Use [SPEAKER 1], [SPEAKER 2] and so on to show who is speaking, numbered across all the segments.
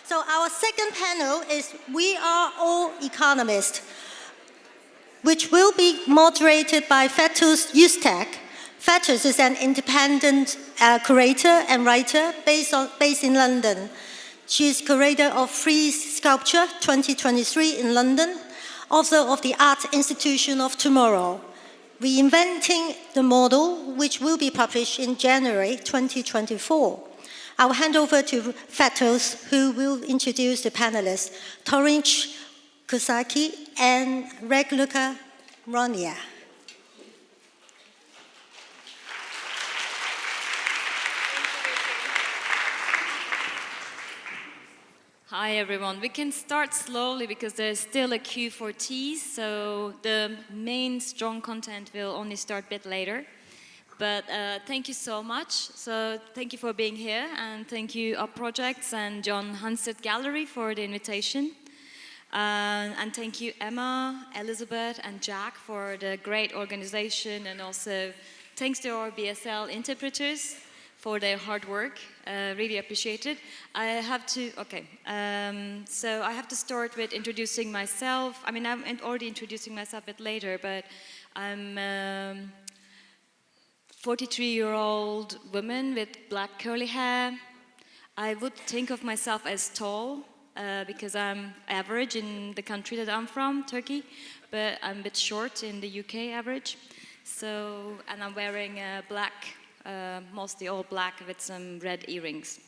[SPEAKER 1] So our second panel is We Are All Economists, which will be moderated by Fatoş Üstek. Fatoş is an independent curator and writer based in London. She is curator of Frieze Sculpture 2023 in London, author of The Art Institution of Tomorrow, Reinventing the Model, which will be published in January 2024. I'll hand over to Fatoş, who will introduce the panelists, Torange, Khonsari, and Raluca, Voinea.
[SPEAKER 2] Hi everyone. We can start slowly because there's still a queue for tea, so the main strong content will only start a bit later. But thank you so much. So thank you for being here, and thank you Up Projects and John Hunset Gallery for the invitation. And thank you Emma, Elizabeth, and Jack for the great organization, and also thanks to our BSL interpreters for their hard work. Really appreciate it. So I have to start with introducing myself. I mean, I'm already introducing myself a bit later, but I'm 43-year-old woman with black curly hair. I would think of myself as tall because I'm average in the country that I'm from, Turkey, but I'm a bit short in the UK average. So, and I'm wearing black, mostly all black with some red earrings.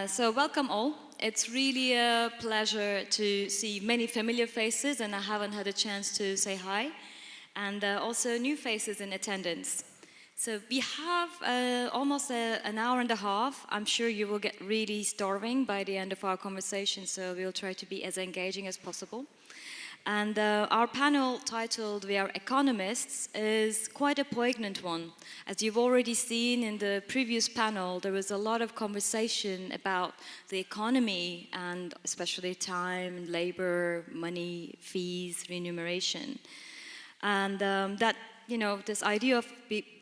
[SPEAKER 2] So welcome all. It's really a pleasure to see many familiar faces, and I haven't had a chance to say hi, and also new faces in attendance. So we have almost an hour and a half. I'm sure you will get really starving by the end of our conversation, so we'll try to be as engaging as possible. And our panel titled We Are Economists is quite a poignant one. As you've already seen in the previous panel, there was a lot of conversation about the economy and especially time, labor, money, fees, remuneration. And that, you know, this idea of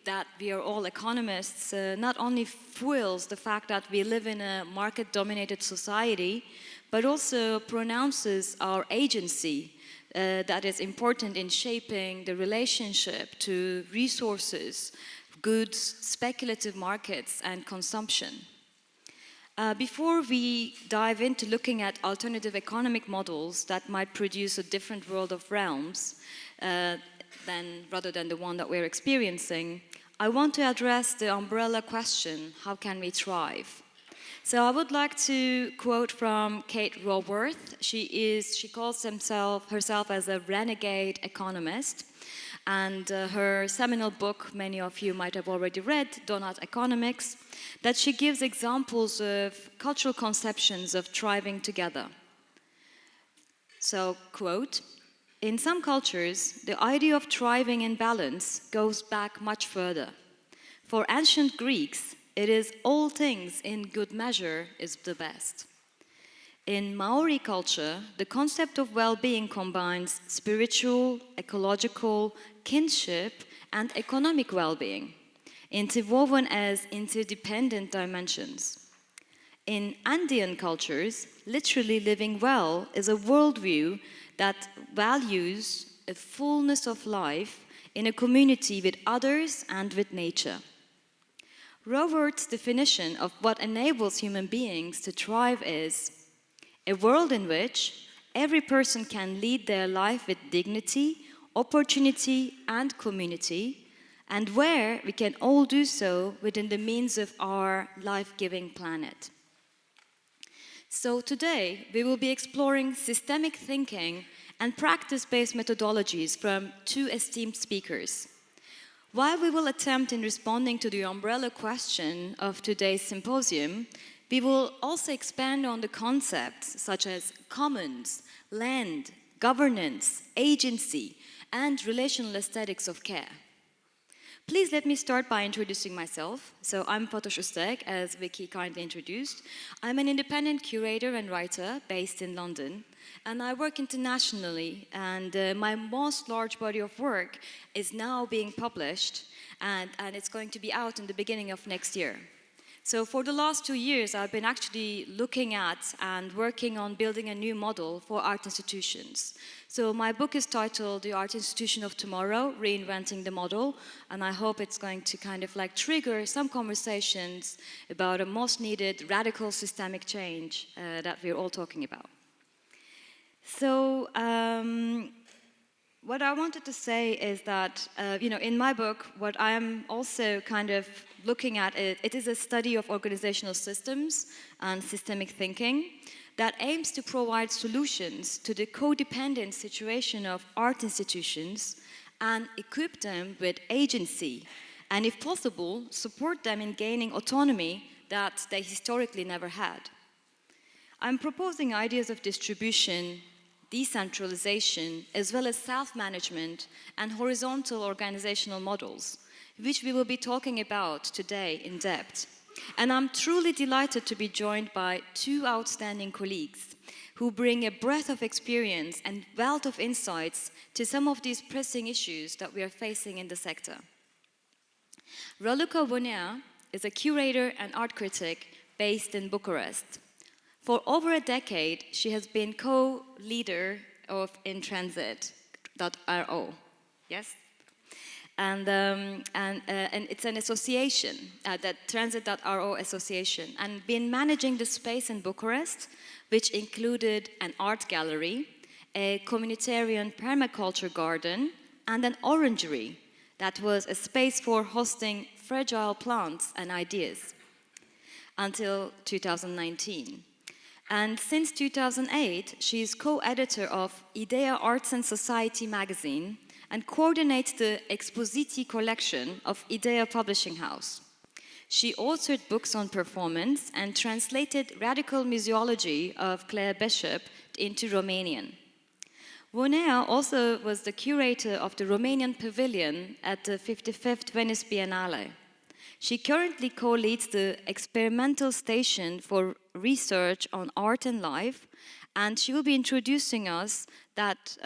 [SPEAKER 2] that we are all economists not only fuels the fact that we live in a market-dominated society, but also pronounces our agency that is important in shaping the relationship to resources, goods, speculative markets, and consumption. Before we dive into looking at alternative economic models that might produce a different world of realms rather than the one that we're experiencing, I want to address the umbrella question, how can we thrive? So I would like to quote from Kate Raworth. She calls herself as a renegade economist, and her seminal book, many of you might have already read, Donut Economics, that she gives examples of cultural conceptions of thriving together. So, quote, in some cultures, the idea of thriving in balance goes back much further. For ancient Greeks, it is all things in good measure is the best. In Maori culture, the concept of well-being combines spiritual, ecological, kinship, and economic well-being, interwoven as interdependent dimensions. In Andean cultures, literally living well is a worldview that values a fullness of life in a community with others and with nature. Raworth's definition of what enables human beings to thrive is a world in which every person can lead their life with dignity, opportunity, and community, and where we can all do so within the means of our life-giving planet. So today, we will be exploring systemic thinking and practice-based methodologies from two esteemed speakers. While we will attempt in responding to the umbrella question of today's symposium, we will also expand on the concepts such as commons, land, governance, agency, and relational aesthetics of care. Please let me start by introducing myself. So I'm Fatoş Üstek, as Vicky kindly introduced. I'm an independent curator and writer based in London, and I work internationally, and my most large body of work is now being published, and it's going to be out in the beginning of next year. So for the last 2 years, I've been actually looking at and working on building a new model for art institutions. So my book is titled The Art Institution of Tomorrow, Reinventing the Model, and I hope it's going to kind of like trigger some conversations about a most needed radical systemic change that we're all talking about. So what I wanted to say is that, in my book, what I am also kind of looking at, it is a study of organizational systems and systemic thinking that aims to provide solutions to the codependent situation of art institutions and equip them with agency, and if possible, support them in gaining autonomy that they historically never had. I'm proposing ideas of distribution, decentralization, as well as self-management and horizontal organizational models, which we will be talking about today in depth. And I'm truly delighted to be joined by two outstanding colleagues who bring a breadth of experience and wealth of insights to some of these pressing issues that we are facing in the sector. Raluca Voinea is a curator and art critic based in Bucharest. For over a decade, she has been co-leader of tranzit.ro. Yes? And it's an association, that tranzit.ro association, and been managing the space in Bucharest, which included an art gallery, a communitarian permaculture garden, and an orangery that was a space for hosting fragile plants and ideas until 2019. And since 2008, she is co-editor of Idea Arts and Society magazine and coordinates the Expositi collection of Idea Publishing House. She authored books on performance and translated radical museology of Claire Bishop into Romanian. Voinea also was the curator of the Romanian pavilion at the 55th Venice Biennale. She currently co-leads the experimental station for research on art and life, and she will be introducing us that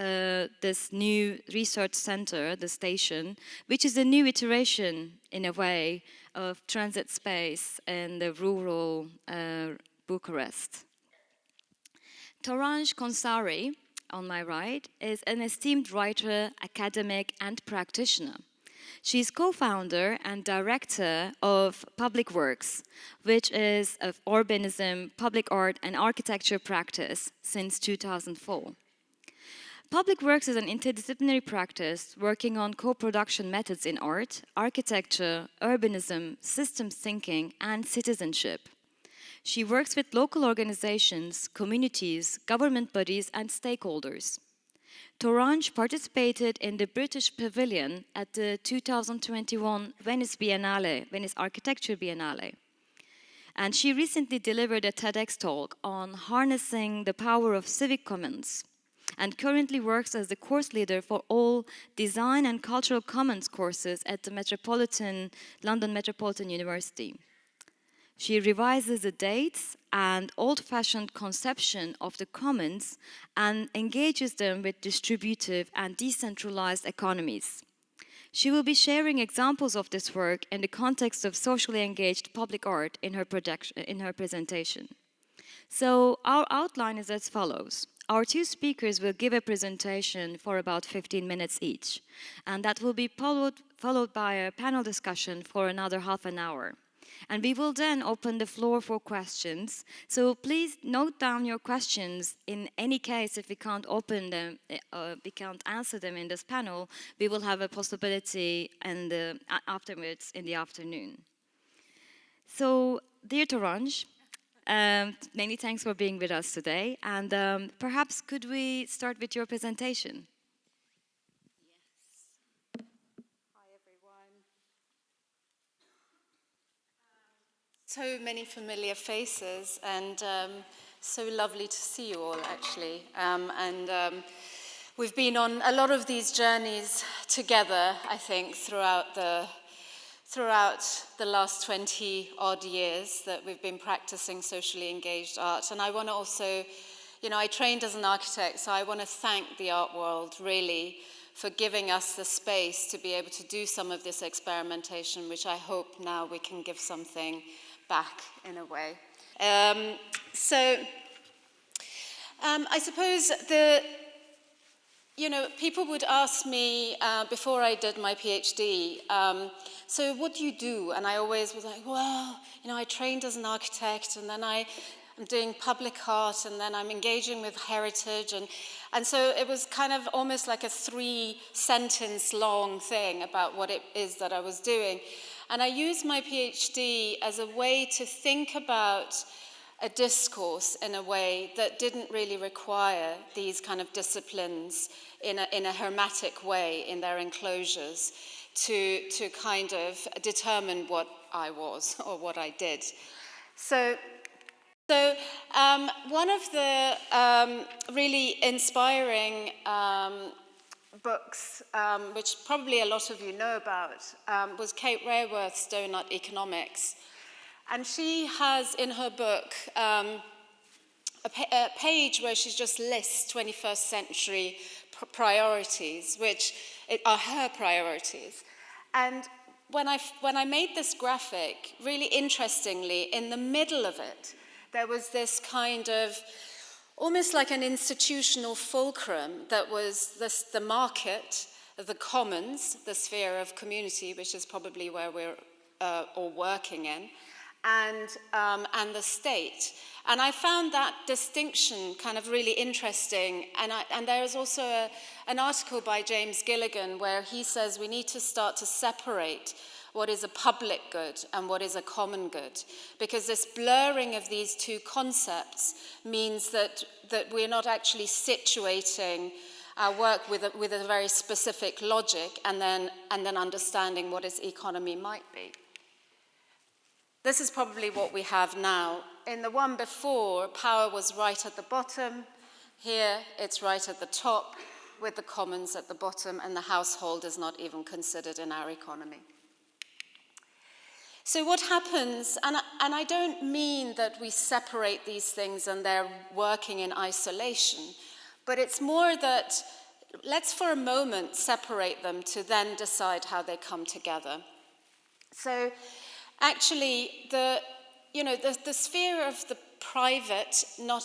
[SPEAKER 2] this new research center, the station, which is a new iteration, in a way, of transit space in the rural Bucharest. Torange Khonsari, on my right, is an esteemed writer, academic, and practitioner. She is co-founder and director of Public Works, which is of urbanism, public art, and architecture practice since 2004. Public Works is an interdisciplinary practice working on co-production methods in art, architecture, urbanism, systems thinking, and citizenship. She works with local organizations, communities, government bodies, and stakeholders. Torange participated in the British Pavilion at the 2021 Venice Biennale, Venice Architecture Biennale. And she recently delivered a TEDx talk on harnessing the power of civic commons, and currently works as the course leader for all design and cultural commons courses at the London Metropolitan University. She revises the dates and old-fashioned conception of the commons and engages them with distributive and decentralized economies. She will be sharing examples of this work in the context of socially engaged public art in her presentation. So our outline is as follows. Our two speakers will give a presentation for about 15 minutes each, and that will be followed by a panel discussion for another half an hour. And we will then open the floor for questions. So please note down your questions. In any case, if we can't open them, we can't answer them in this panel, we will have a possibility afterwards in the afternoon. So, dear Torange, many thanks for being with us today. And perhaps could we start with your presentation?
[SPEAKER 3] So many familiar faces, and so lovely to see you all, actually. We've been on a lot of these journeys together, I think, throughout the last 20-odd years that we've been practicing socially engaged art. And I want to also, I trained as an architect, so I want to thank the art world, really, for giving us the space to be able to do some of this experimentation, which I hope now we can give something back in a way. I suppose people would ask me before I did my PhD, so what do you do? And I always was like, well, I trained as an architect, and then I'm doing public art, and then I'm engaging with heritage, and so it was kind of almost like a 3-sentence long thing about what it is that I was doing. And I used my PhD as a way to think about a discourse in a way that didn't really require these kind of disciplines in a hermetic way in their enclosures to kind of determine what I was or what I did. So one of the really inspiring books, which probably a lot of you know about, was Kate Raworth's Donut Economics. And she has in her book a page where she just lists 21st century priorities, which are her priorities. And when I made this graphic, really interestingly, in the middle of it, there was this kind of almost like an institutional fulcrum that was the market, the commons, the sphere of community, which is probably where we're all working in, and the state. And I found that distinction kind of really interesting. And there is also an article by James Gilligan where he says we need to start to separate what is a public good and what is a common good, because this blurring of these two concepts means that we're not actually situating our work with a very specific logic and then understanding what its economy might be. This is probably what we have now. In the one before, power was right at the bottom. Here, it's right at the top, with the commons at the bottom, and the household is not even considered in our economy. So what happens, and I don't mean that we separate these things and they're working in isolation, but it's more that let's for a moment separate them to then decide how they come together. So actually, the sphere of the private, not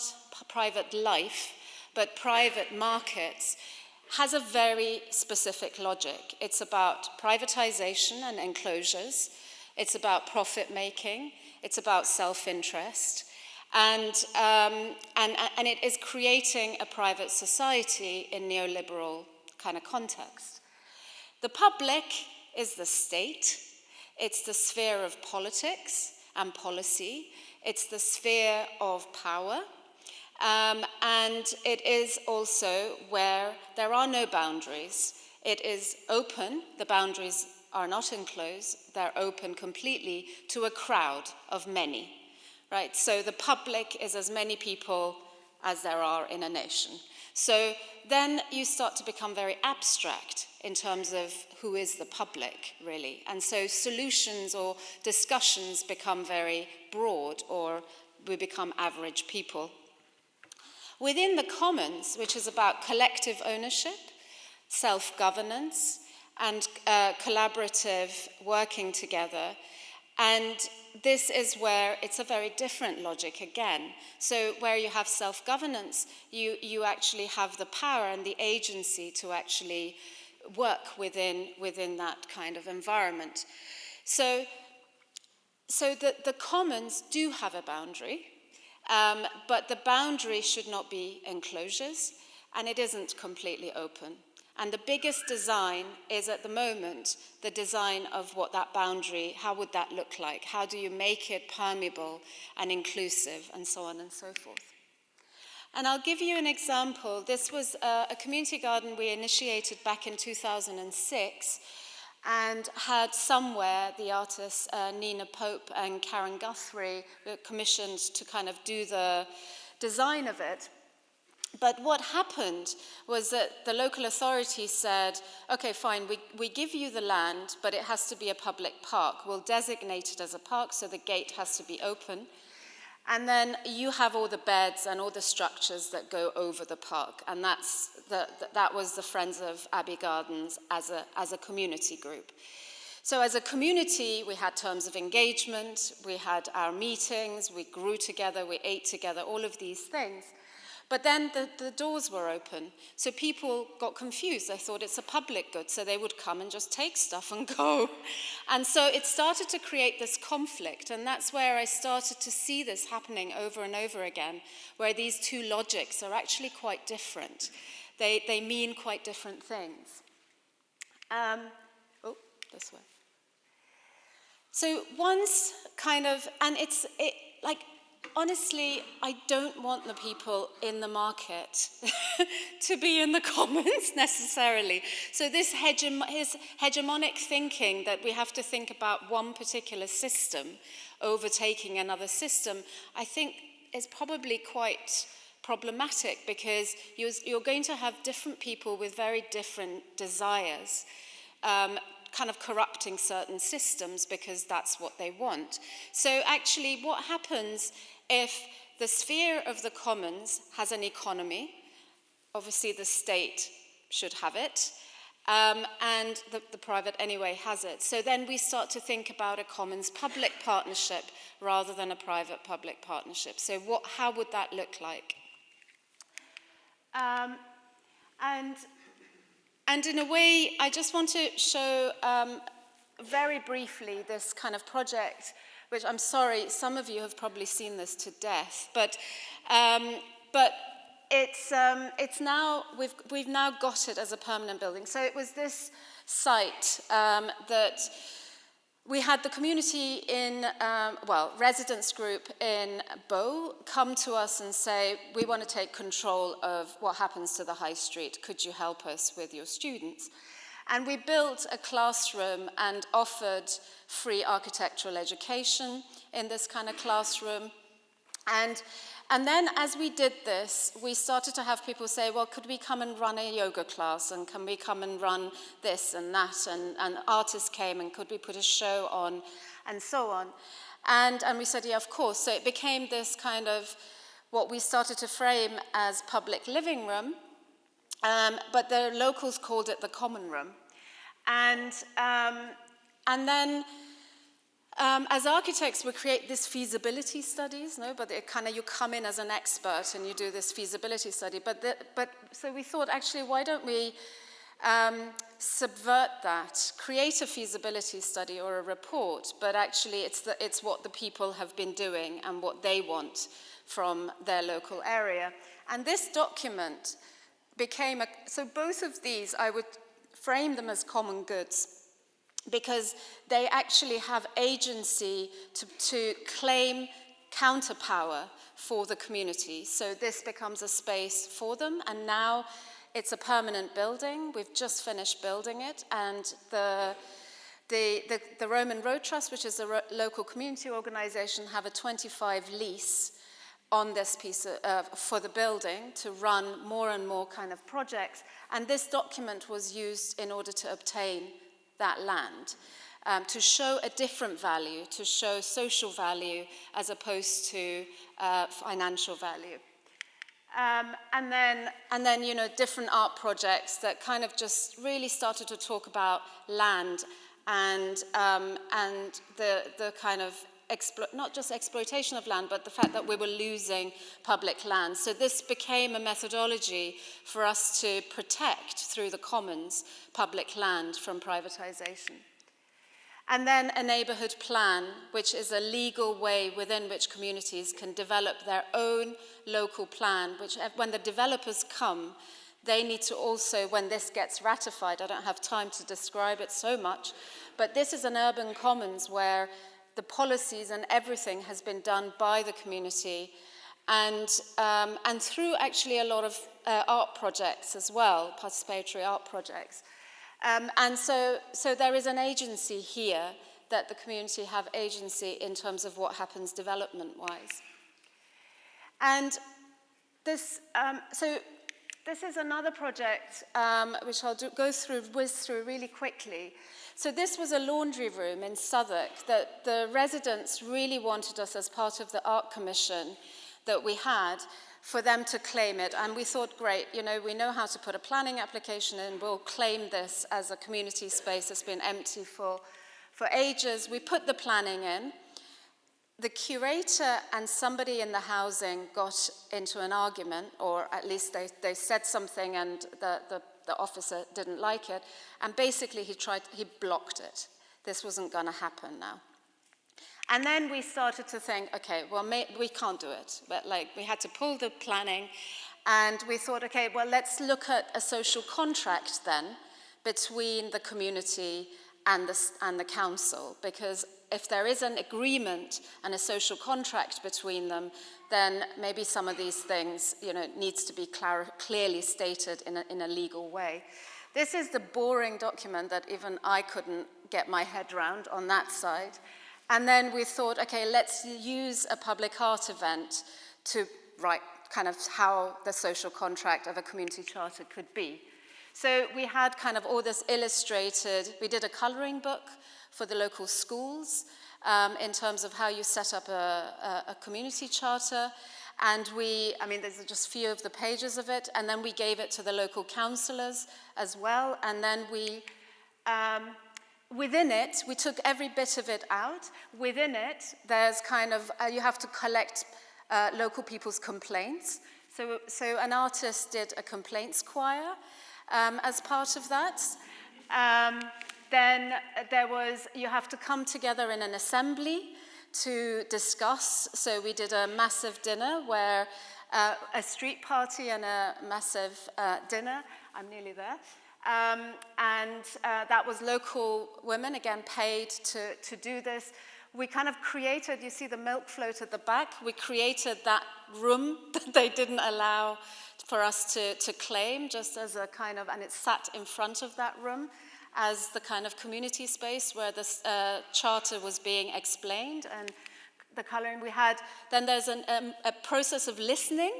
[SPEAKER 3] private life, but private markets, has a very specific logic. It's about privatization and enclosures. It's about profit making. It's about self-interest. And it is creating a private society in neoliberal kind of context. The public is the state. It's the sphere of politics and policy. It's the sphere of power. And it is also where there are no boundaries. It is open. The boundaries are not enclosed. They're open completely to a crowd of many, right? So the public is as many people as there are in a nation. So then you start to become very abstract in terms of who is the public, really. And so solutions or discussions become very broad, or we become average people. Within the commons, which is about collective ownership, self-governance, and collaborative working together, and this is where it's a very different logic again. So where you have self-governance, you actually have the power and the agency to actually work within that kind of environment. So the commons do have a boundary, but the boundary should not be enclosures, and it isn't completely open. And the biggest design is at the moment the design of what that boundary, how would that look like? How do you make it permeable and inclusive, and so on and so forth? And I'll give you an example. This was a community garden we initiated back in 2006 and had somewhere the artists Nina Pope and Karen Guthrie were commissioned to kind of do the design of it. But what happened was that the local authorities said, okay, fine, we give you the land, but it has to be a public park. We'll designate it as a park, so the gate has to be open. And then you have all the beds and all the structures that go over the park. And that was the Friends of Abbey Gardens as a community group. So as a community, we had terms of engagement, we had our meetings, we grew together, we ate together, all of these things. But then the doors were open, so people got confused. They thought it's a public good, so they would come and just take stuff and go. And so it started to create this conflict, and that's where I started to see this happening over and over again, where these two logics are actually quite different. They mean quite different things. This way. So once kind of, and honestly, I don't want the people in the market to be in the commons necessarily. So this hegemonic thinking that we have to think about one particular system overtaking another system, I think is probably quite problematic, because you're going to have different people with very different desires, kind of corrupting certain systems because that's what they want. So actually what happens if the sphere of the commons has an economy? Obviously the state should have it, and the private anyway has it. So then we start to think about a commons public partnership rather than a private public partnership. So how would that look like? And in a way, I just want to show very briefly this kind of project, which I'm sorry, some of you have probably seen this to death, but it's now, we've now got it as a permanent building. So it was this site that we had the community in, residents group in Bow come to us and say, we want to take control of what happens to the high street. Could you help us with your students? And we built a classroom and offered free architectural education in this kind of classroom. And then as we did this, we started to have people say, well, could we come and run a yoga class? And can we come and run this and that? And artists came, and could we put a show on? And so on. And we said, yeah, of course. So it became this kind of what we started to frame as public living room, but the locals called it the common room. And then as architects, we create these feasibility studies, no? But it kind of, you come in as an expert and you do this feasibility study. So we thought, actually, why don't we subvert that, create a feasibility study or a report, but actually it's what the people have been doing and what they want from their local area. And this document became so both of these, I would frame them as common goods, because they actually have agency to claim counterpower for the community. So this becomes a space for them, and now it's a permanent building. We've just finished building it, and the Roman Road Trust, which is a local community organization, have a 25 lease on this piece for the building to run more and more kind of projects. And this document was used in order to obtain that land, to show a different value, to show social value as opposed to financial value. And then, you know, different art projects that kind of just really started to talk about land and the kind of not just exploitation of land, but the fact that we were losing public land. So this became a methodology for us to protect, through the commons, public land from privatization. And then a neighborhood plan, which is a legal way within which communities can develop their own local plan, which when the developers come, they need to also, when this gets ratified, I don't have time to describe it so much, but this is an urban commons where the policies and everything has been done by the community, and through actually a lot of art projects as well, participatory art projects. And so there is an agency here, that the community have agency in terms of what happens development-wise. And this, this is another project which I'll whiz through really quickly. So this was a laundry room in Southwark that the residents really wanted us, as part of the art commission that we had, for them to claim it. And we thought, great, you know, we know how to put a planning application in, we'll claim this as a community space that's been empty for for ages. We put the planning in. The curator and somebody in the housing got into an argument, or at least they said something and the officer didn't like it, and basically he blocked it. This wasn't going to happen now. And then we started to think, okay, well, we can't do it. But we had to pull the planning, and we thought, okay, well, let's look at a social contract then between the community and the council, because if there is an agreement and a social contract between them, then maybe some of these things, needs to be clearly stated in a legal way. This is the boring document that even I couldn't get my head around on that side. And then we thought, okay, let's use a public art event to write kind of how the social contract of a community charter could be. So we had kind of all this illustrated. We did a colouring book for the local schools in terms of how you set up a community charter. And there's just a few of the pages of it. And then we gave it to the local councillors as well. And then within it, we took every bit of it out. Within it, there's kind of, you have to collect local people's complaints. So an artist did a complaints choir as part of that. Then you have to come together in an assembly to discuss. So we did a massive dinner where a street party and a massive dinner. I'm nearly there. And that was local women, again, paid to do this. We kind of created, you see the milk float at the back, we created that room that they didn't allow for us to claim, just as a kind of, and it sat in front of that room as the kind of community space where the charter was being explained and the colouring we had. Then there's a process of listening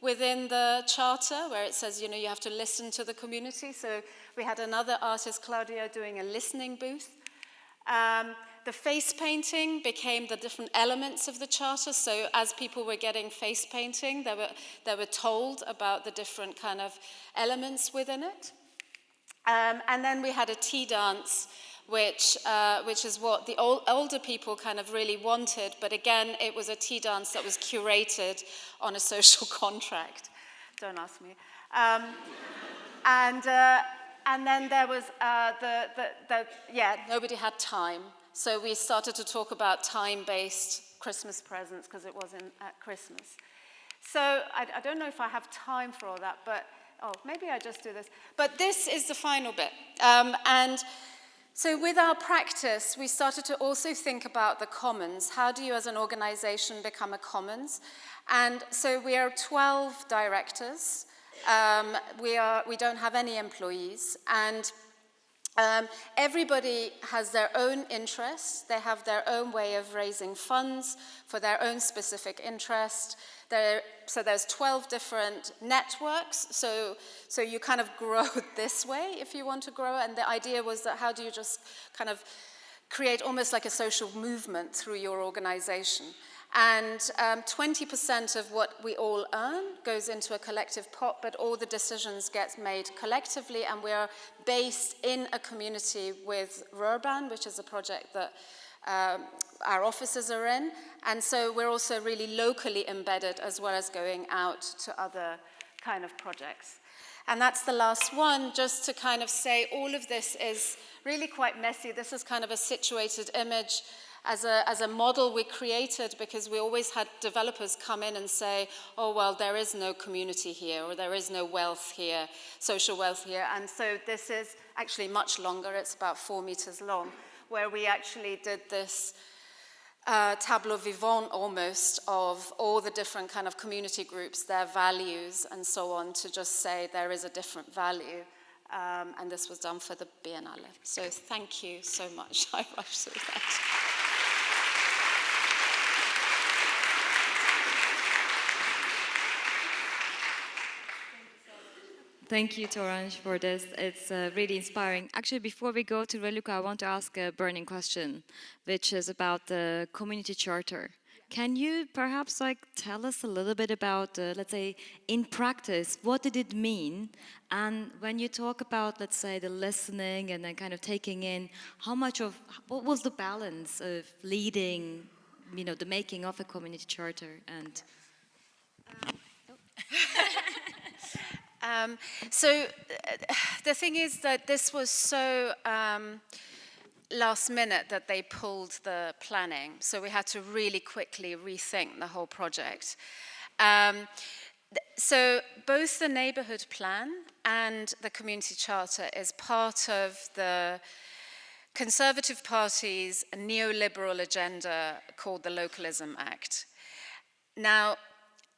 [SPEAKER 3] within the charter where it says, you have to listen to the community. So we had another artist, Claudia, doing a listening booth. The face painting became the different elements of the charter. So as people were getting face painting, they were told about the different kind of elements within it. And then we had a tea dance, which is what the older people kind of really wanted. But again, it was a tea dance that was curated on a social contract. Don't ask me. And then there was nobody had time. So we started to talk about time-based Christmas presents because it was at Christmas. So I don't know if I have time for all that, but maybe I just do this. But this is the final bit. And so with our practice, we started to also think about the commons. How do you as an organization become a commons? And so we are 12 directors. We don't have any employees. And everybody has their own interests. They have their own way of raising funds for their own specific interest. So there's 12 different networks. So you kind of grow this way if you want to grow. And the idea was that how do you just kind of create almost like a social movement through your organization. And 20% of what we all earn goes into a collective pot, but all the decisions get made collectively, and we are based in a community with Rurban, which is a project that our offices are in, and so we're also really locally embedded as well as going out to other kind of projects. And that's the last one, just to kind of say all of this is really quite messy. This is kind of a situated image as a model we created because we always had developers come in and say, oh, well, there is no community here, or there is no wealth here, social wealth here. And so this is actually much longer. It's about 4 meters long, where we actually did this tableau vivant almost of all the different kind of community groups, their values and so on, to just say there is a different value. And this was done for the Biennale. So thank you so much. I rushed through that.
[SPEAKER 2] Thank you, Torange, for this. It's really inspiring. Actually, before we go to Raluca, I want to ask a burning question, which is about the community charter. Can you perhaps tell us a little bit about, let's say, in practice, what did it mean? And when you talk about, let's say, the listening and then kind of taking in, what was the balance of leading, the making of a community charter and...
[SPEAKER 3] The thing is that this was so last minute that they pulled the planning, so we had to really quickly rethink the whole project. So both the neighbourhood plan and the community charter is part of the Conservative Party's neoliberal agenda called the Localism Act. Now,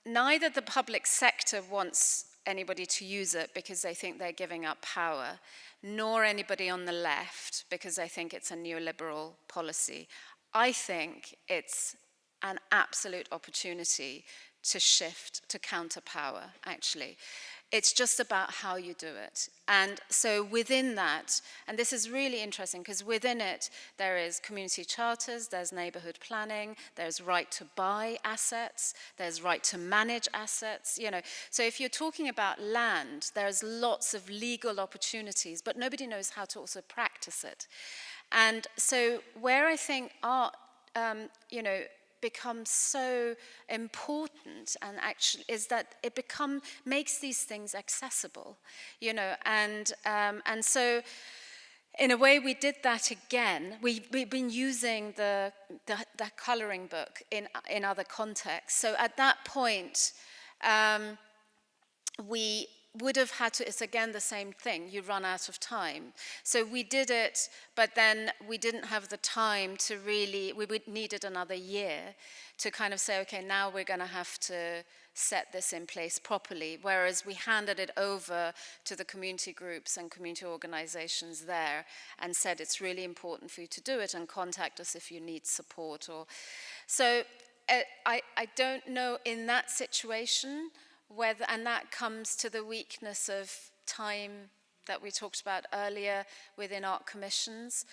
[SPEAKER 3] neither the public sector wants anybody to use it because they think they're giving up power, nor anybody on the left because they think it's a neoliberal policy. I think it's an absolute opportunity to shift, to counter power, actually. It's just about how you do it. And so within that, and this is really interesting because within it, there is community charters, there's neighborhood planning, there's right to buy assets, there's right to manage assets, So if you're talking about land, there's lots of legal opportunities, but nobody knows how to also practice it. And so where I think art, becomes so important and actually is that it makes these things accessible, and so in a way we did that again. We've been using the colouring book in other contexts. So at that point, we would have had to, it's again the same thing, you run out of time. So we did it, but then we didn't have the time to really, needed another year to kind of say, okay, now we're going to have to set this in place properly, whereas we handed it over to the community groups and community organizations there and said it's really important for you to do it and contact us if you need support. So I don't know in that situation whether, and that comes to the weakness of time that we talked about earlier within art commissions,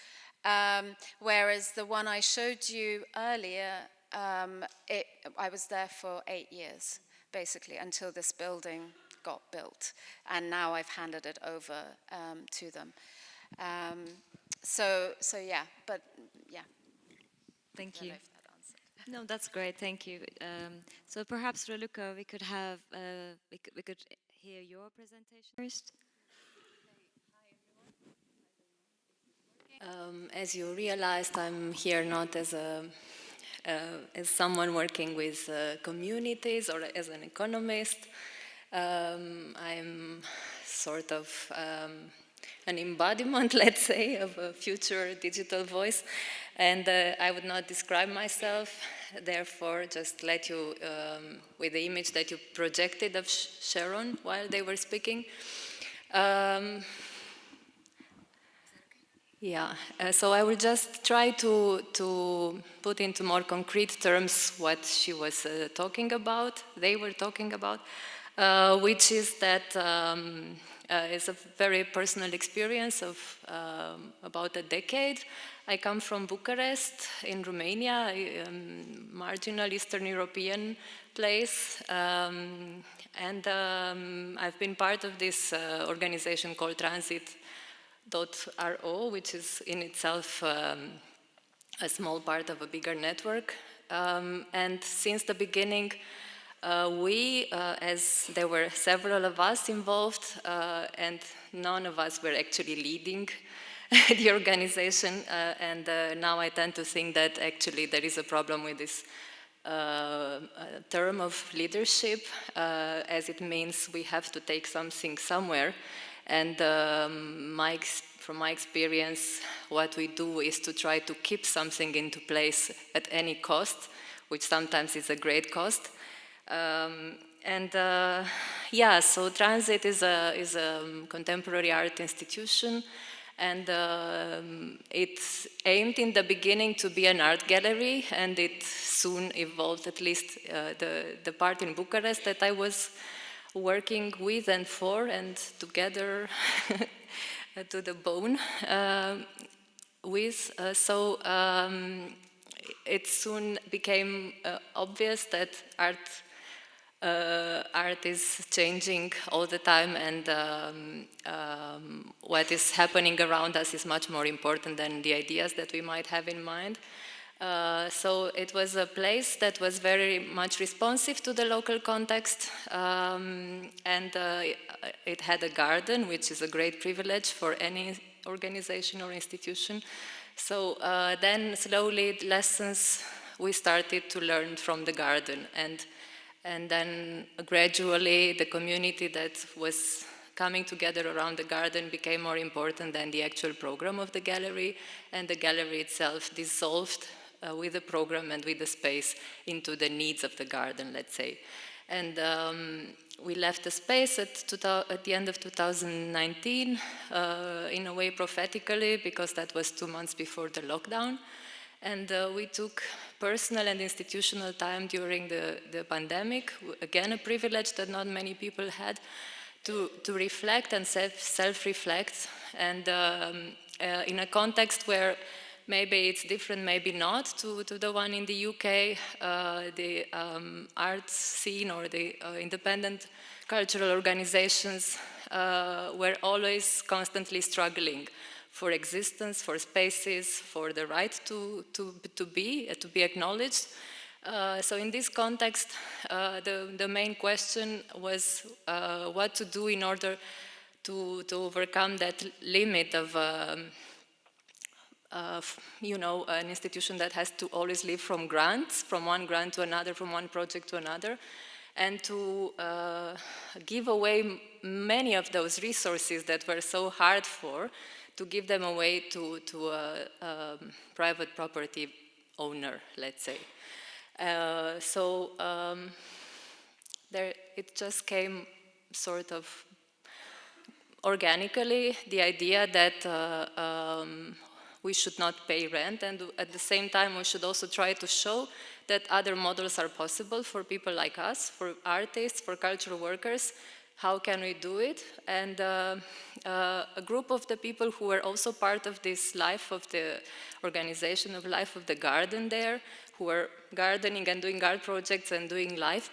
[SPEAKER 3] whereas the one I showed you earlier, I was there for 8 years, basically, until this building got built, and now I've handed it over to them. So yeah, but yeah.
[SPEAKER 2] Thank you. No, that's great. Thank you. So perhaps, Raluca, we could have we could hear your presentation first.
[SPEAKER 4] As you realized, I'm here not as someone working with communities or as an economist. I'm sort of an embodiment, let's say, of a future digital voice. And I would not describe myself, therefore just let you, with the image that you projected of Sharon while they were speaking. So I will just try to put into more concrete terms what she was talking about, they were talking about, which is that it's a very personal experience of about a decade. I come from Bucharest in Romania, a marginal Eastern European place, and I've been part of this organization called tranzit.ro, which is in itself a small part of a bigger network. And since the beginning, as there were several of us involved, and none of us were actually leading the organization, and now I tend to think that actually there is a problem with this term of leadership, as it means we have to take something somewhere. And from my experience, what we do is to try to keep something into place at any cost, which sometimes is a great cost. So Transit is a contemporary art institution, and it's aimed in the beginning to be an art gallery, and it soon evolved, at least the part in Bucharest that I was working with and for and together to the bone with. it soon became obvious that art is changing all the time, and what is happening around us is much more important than the ideas that we might have in mind. So it was a place that was very much responsive to the local context, and it had a garden, which is a great privilege for any organization or institution. So then slowly lessons we started to learn from the garden, and then gradually the community that was coming together around the garden became more important than the actual program of the gallery, and the gallery itself dissolved with the program and with the space into the needs of the garden, let's say. And we left the space at the end of 2019, in a way prophetically, because that was 2 months before the lockdown. And we took personal and institutional time during the pandemic, again a privilege that not many people had, to reflect and self-reflect, and in a context where maybe it's different, maybe not, to the one in the UK, the art scene or the independent cultural organizations were always constantly struggling for existence, for spaces, for the right to be acknowledged. So in this context, the main question was what to do in order to overcome that limit of an institution that has to always live from grants, from one grant to another, from one project to another, and to give away many of those resources that were so hard to give them away to a private property owner, let's say. It just came sort of organically, the idea that we should not pay rent, and at the same time we should also try to show that other models are possible for people like us, for artists, for cultural workers. How can we do it? And a group of the people who were also part of this life of the organization of Life of the Garden there, who were gardening and doing art projects and doing life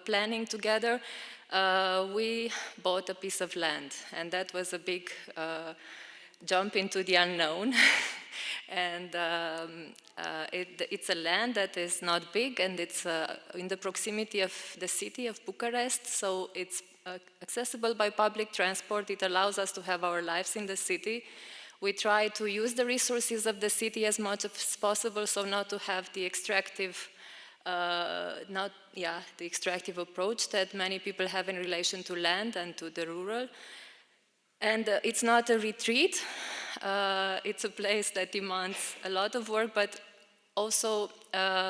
[SPEAKER 4] planning together, we bought a piece of land, and that was a big jump into the unknown. And it's a land that is not big, and it's in the proximity of the city of Bucharest, so it's accessible by public transport. It allows us to have our lives in the city. We try to use the resources of the city as much as possible, so not to have the extractive approach that many people have in relation to land and to the rural. And it's not a retreat. It's a place that demands a lot of work, but also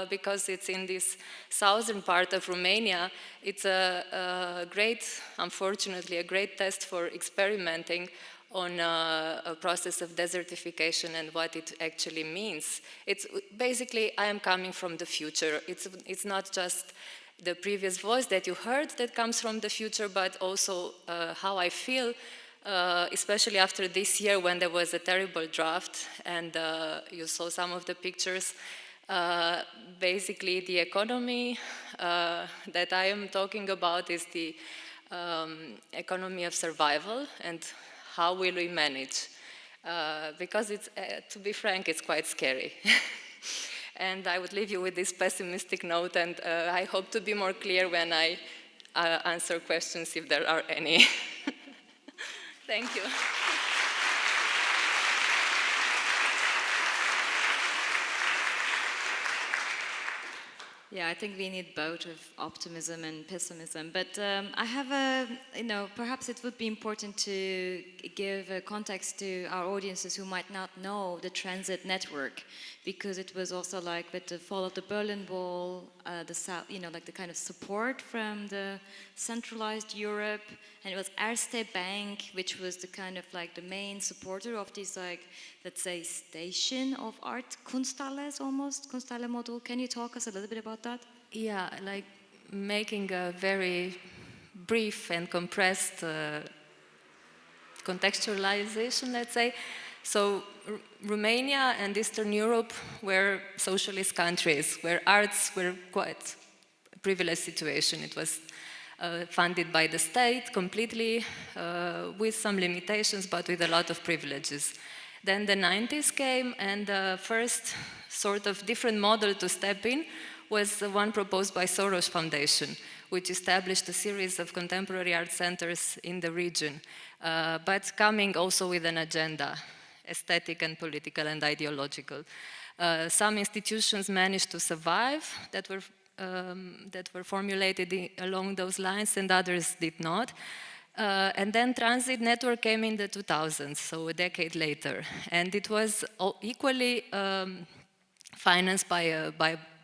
[SPEAKER 4] because it's in this southern part of Romania, it's unfortunately, a great test for experimenting on a process of desertification and what it actually means. It's basically, I am coming from the future. It's not just the previous voice that you heard that comes from the future, but also how I feel, especially after this year when there was a terrible drought, and you saw some of the pictures. Basically, the economy that I am talking about is the economy of survival, and how will we manage? Because it's, to be frank, it's quite scary. And I would leave you with this pessimistic note, and I hope to be more clear when I answer questions, if there are any. Thank you.
[SPEAKER 2] Yeah, I think we need both of optimism and pessimism. But I have perhaps it would be important to give a context to our audiences who might not know the transit network, because it was also like with the fall of the Berlin Wall, like the kind of support from the centralized Europe, and it was Erste Bank, which was the kind of like the main supporter of this, like, let's say, station of art, Kunsthalle model. Can you talk us a little bit about that?
[SPEAKER 4] Yeah, like making a very brief and compressed contextualization, let's say. So Romania and Eastern Europe were socialist countries where arts were quite a privileged situation. It was funded by the state completely, with some limitations, but with a lot of privileges. Then the 90s came, and the first sort of different model to step in was the one proposed by Soros Foundation, which established a series of contemporary art centers in the region, but coming also with an agenda, aesthetic and political and ideological. Some institutions managed to survive that were formulated along those lines, and others did not. And then Transit Network came in the 2000s, so a decade later, and it was equally financed by a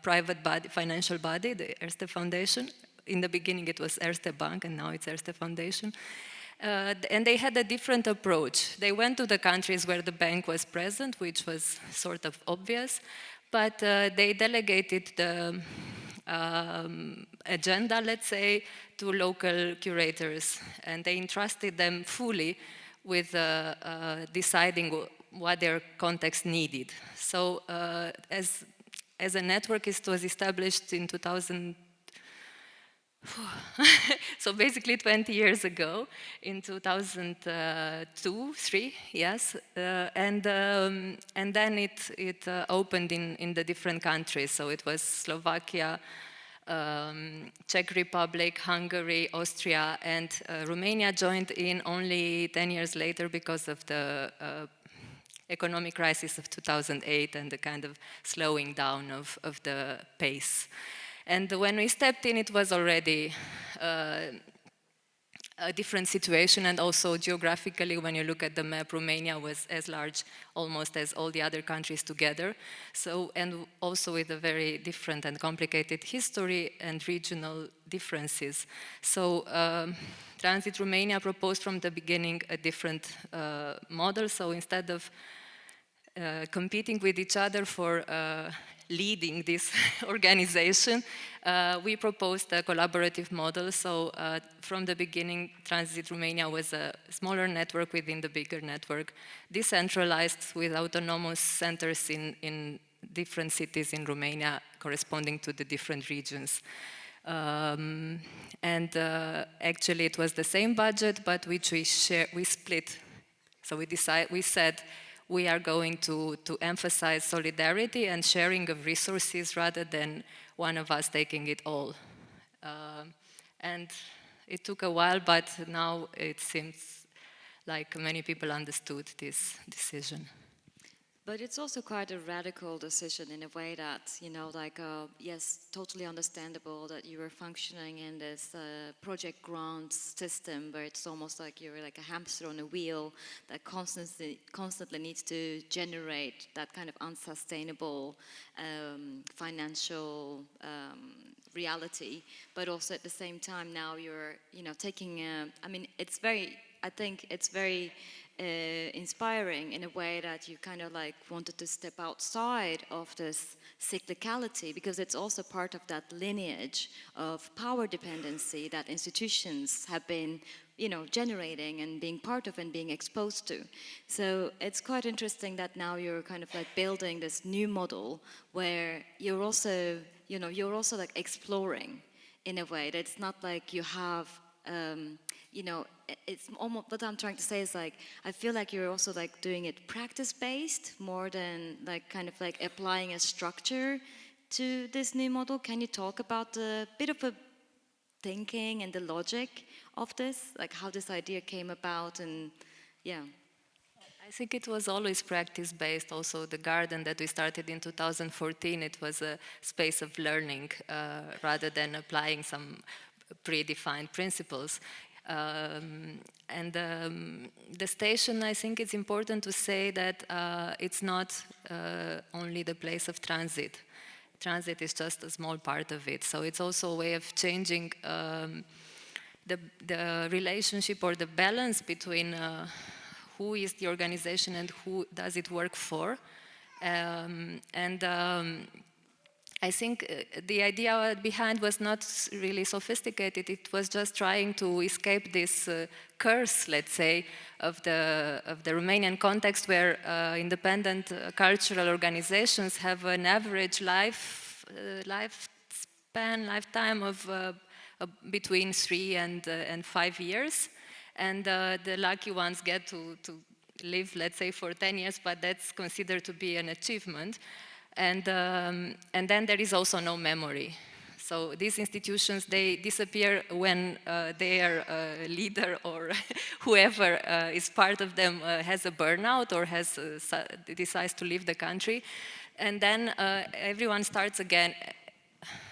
[SPEAKER 4] private body, financial body, the Erste Foundation. In the beginning it was Erste Bank, and now it's Erste Foundation. And they had a different approach. They went to the countries where the bank was present, which was sort of obvious, but they delegated the agenda, let's say, to local curators, and they entrusted them fully with deciding what their context needed. So as a network, it was established in 2000. So basically 20 years ago, in 2002, 3, yes, and then it opened in the different countries. So it was Slovakia, Czech Republic, Hungary, Austria, and Romania joined in only 10 years later because of the economic crisis of 2008 and the kind of slowing down of the pace. And when we stepped in, it was already a different situation, and also geographically, when you look at the map, Romania was as large almost as all the other countries together. So, and also with a very different and complicated history and regional differences. So Transit Romania proposed from the beginning a different model. So instead of competing with each other for leading this organization, we proposed a collaborative model. So from the beginning, Transit Romania was a smaller network within the bigger network, decentralized with autonomous centers in different cities in Romania corresponding to the different regions. Actually it was the same budget, but which we split. So we said, we are going to emphasize solidarity and sharing of resources rather than one of us taking it all. And it took a while, but now it seems like many people understood this decision.
[SPEAKER 2] But it's also quite a radical decision in a way that, you know, like, yes, totally understandable that you were functioning in this project grant system where it's almost like you're like a hamster on a wheel that constantly needs to generate that kind of unsustainable financial reality. But also at the same time now you're, you know, taking, I mean, I think it's very inspiring in a way that you kind of like wanted to step outside of this cyclicality, because it's also part of that lineage of power dependency that institutions have been, you know, generating and being part of and being exposed to. So it's quite interesting that now you're kind of like building this new model where you're also, you know, you're also like exploring in a way that it's not like you have you know, it's almost, what I'm trying to say is like, I feel like you're also like doing it practice-based more than like kind of like applying a structure to this new model. Can you talk about a bit of a thinking and the logic of this, like how this idea came about? And yeah.
[SPEAKER 4] I think it was always practice-based. Also, the garden that we started in 2014, it was a space of learning rather than applying some predefined principles. The station, I think it's important to say that it's not only the place of transit. Transit is just a small part of it. So it's also a way of changing the relationship or the balance between who is the organization and who does it work for. I think the idea behind was not really sophisticated. It was just trying to escape this curse, let's say, of the Romanian context, where independent cultural organizations have an average lifetime of between 3 and 5 years, and the lucky ones get to live, let's say, for 10 years, but that's considered to be an achievement. And then there is also no memory. So these institutions, they disappear when their leader or whoever is part of them has a burnout or decides to leave the country. And then everyone starts again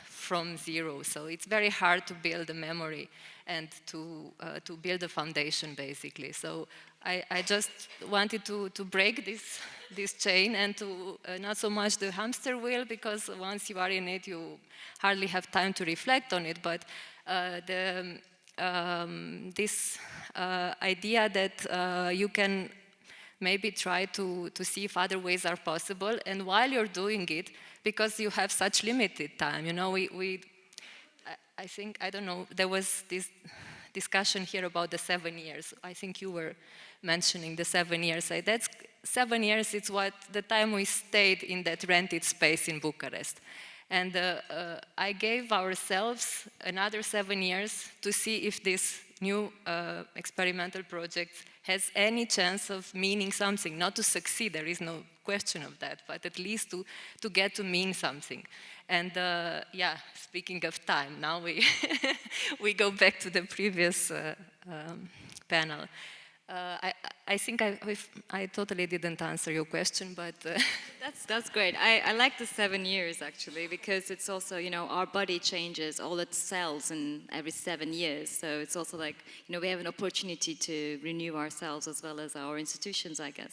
[SPEAKER 4] from zero. So it's very hard to build a memory and to build a foundation, basically. So I just wanted to break this chain and to not so much the hamster wheel, because once you are in it, you hardly have time to reflect on it. But this idea that you can maybe try to see if other ways are possible, and while you're doing it, because you have such limited time, you know, I think, I don't know, there was this discussion here about the 7 years. I think you were mentioning the 7 years. That's 7 years, it's what the time we stayed in that rented space in Bucharest. And I gave ourselves another 7 years to see if this new experimental project has any chance of meaning something. Not to succeed, there is no question of that, but at least to get to mean something. And yeah, speaking of time, now we go back to the previous panel. I think I totally didn't answer your question, but...
[SPEAKER 2] That's great. I like the 7 years, actually, because it's also, you know, our body changes all its cells in every 7 years. So it's also like, you know, we have an opportunity to renew ourselves as well as our institutions, I guess.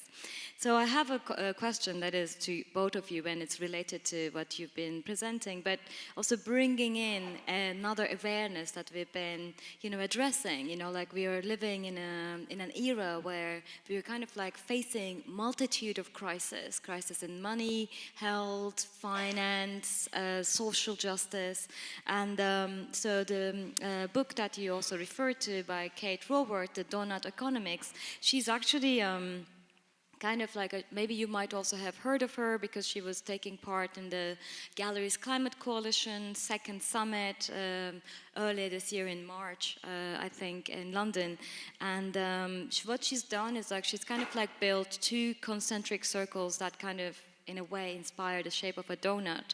[SPEAKER 2] So I have a question that is to both of you, and it's related to what you've been presenting, but also bringing in another awareness that we've been, you know, addressing. You know, like we are living in an era where we are kind of like facing multitude of crises in money, health, finance, social justice. And so the book that you also referred to by Kate Raworth, The Donut Economics, she's actually kind of like maybe you might also have heard of her because she was taking part in the Galleries Climate Coalition second summit earlier this year in March, I think, in London. And what she's done is like she's kind of like built two concentric circles that kind of in a way inspire the shape of a donut.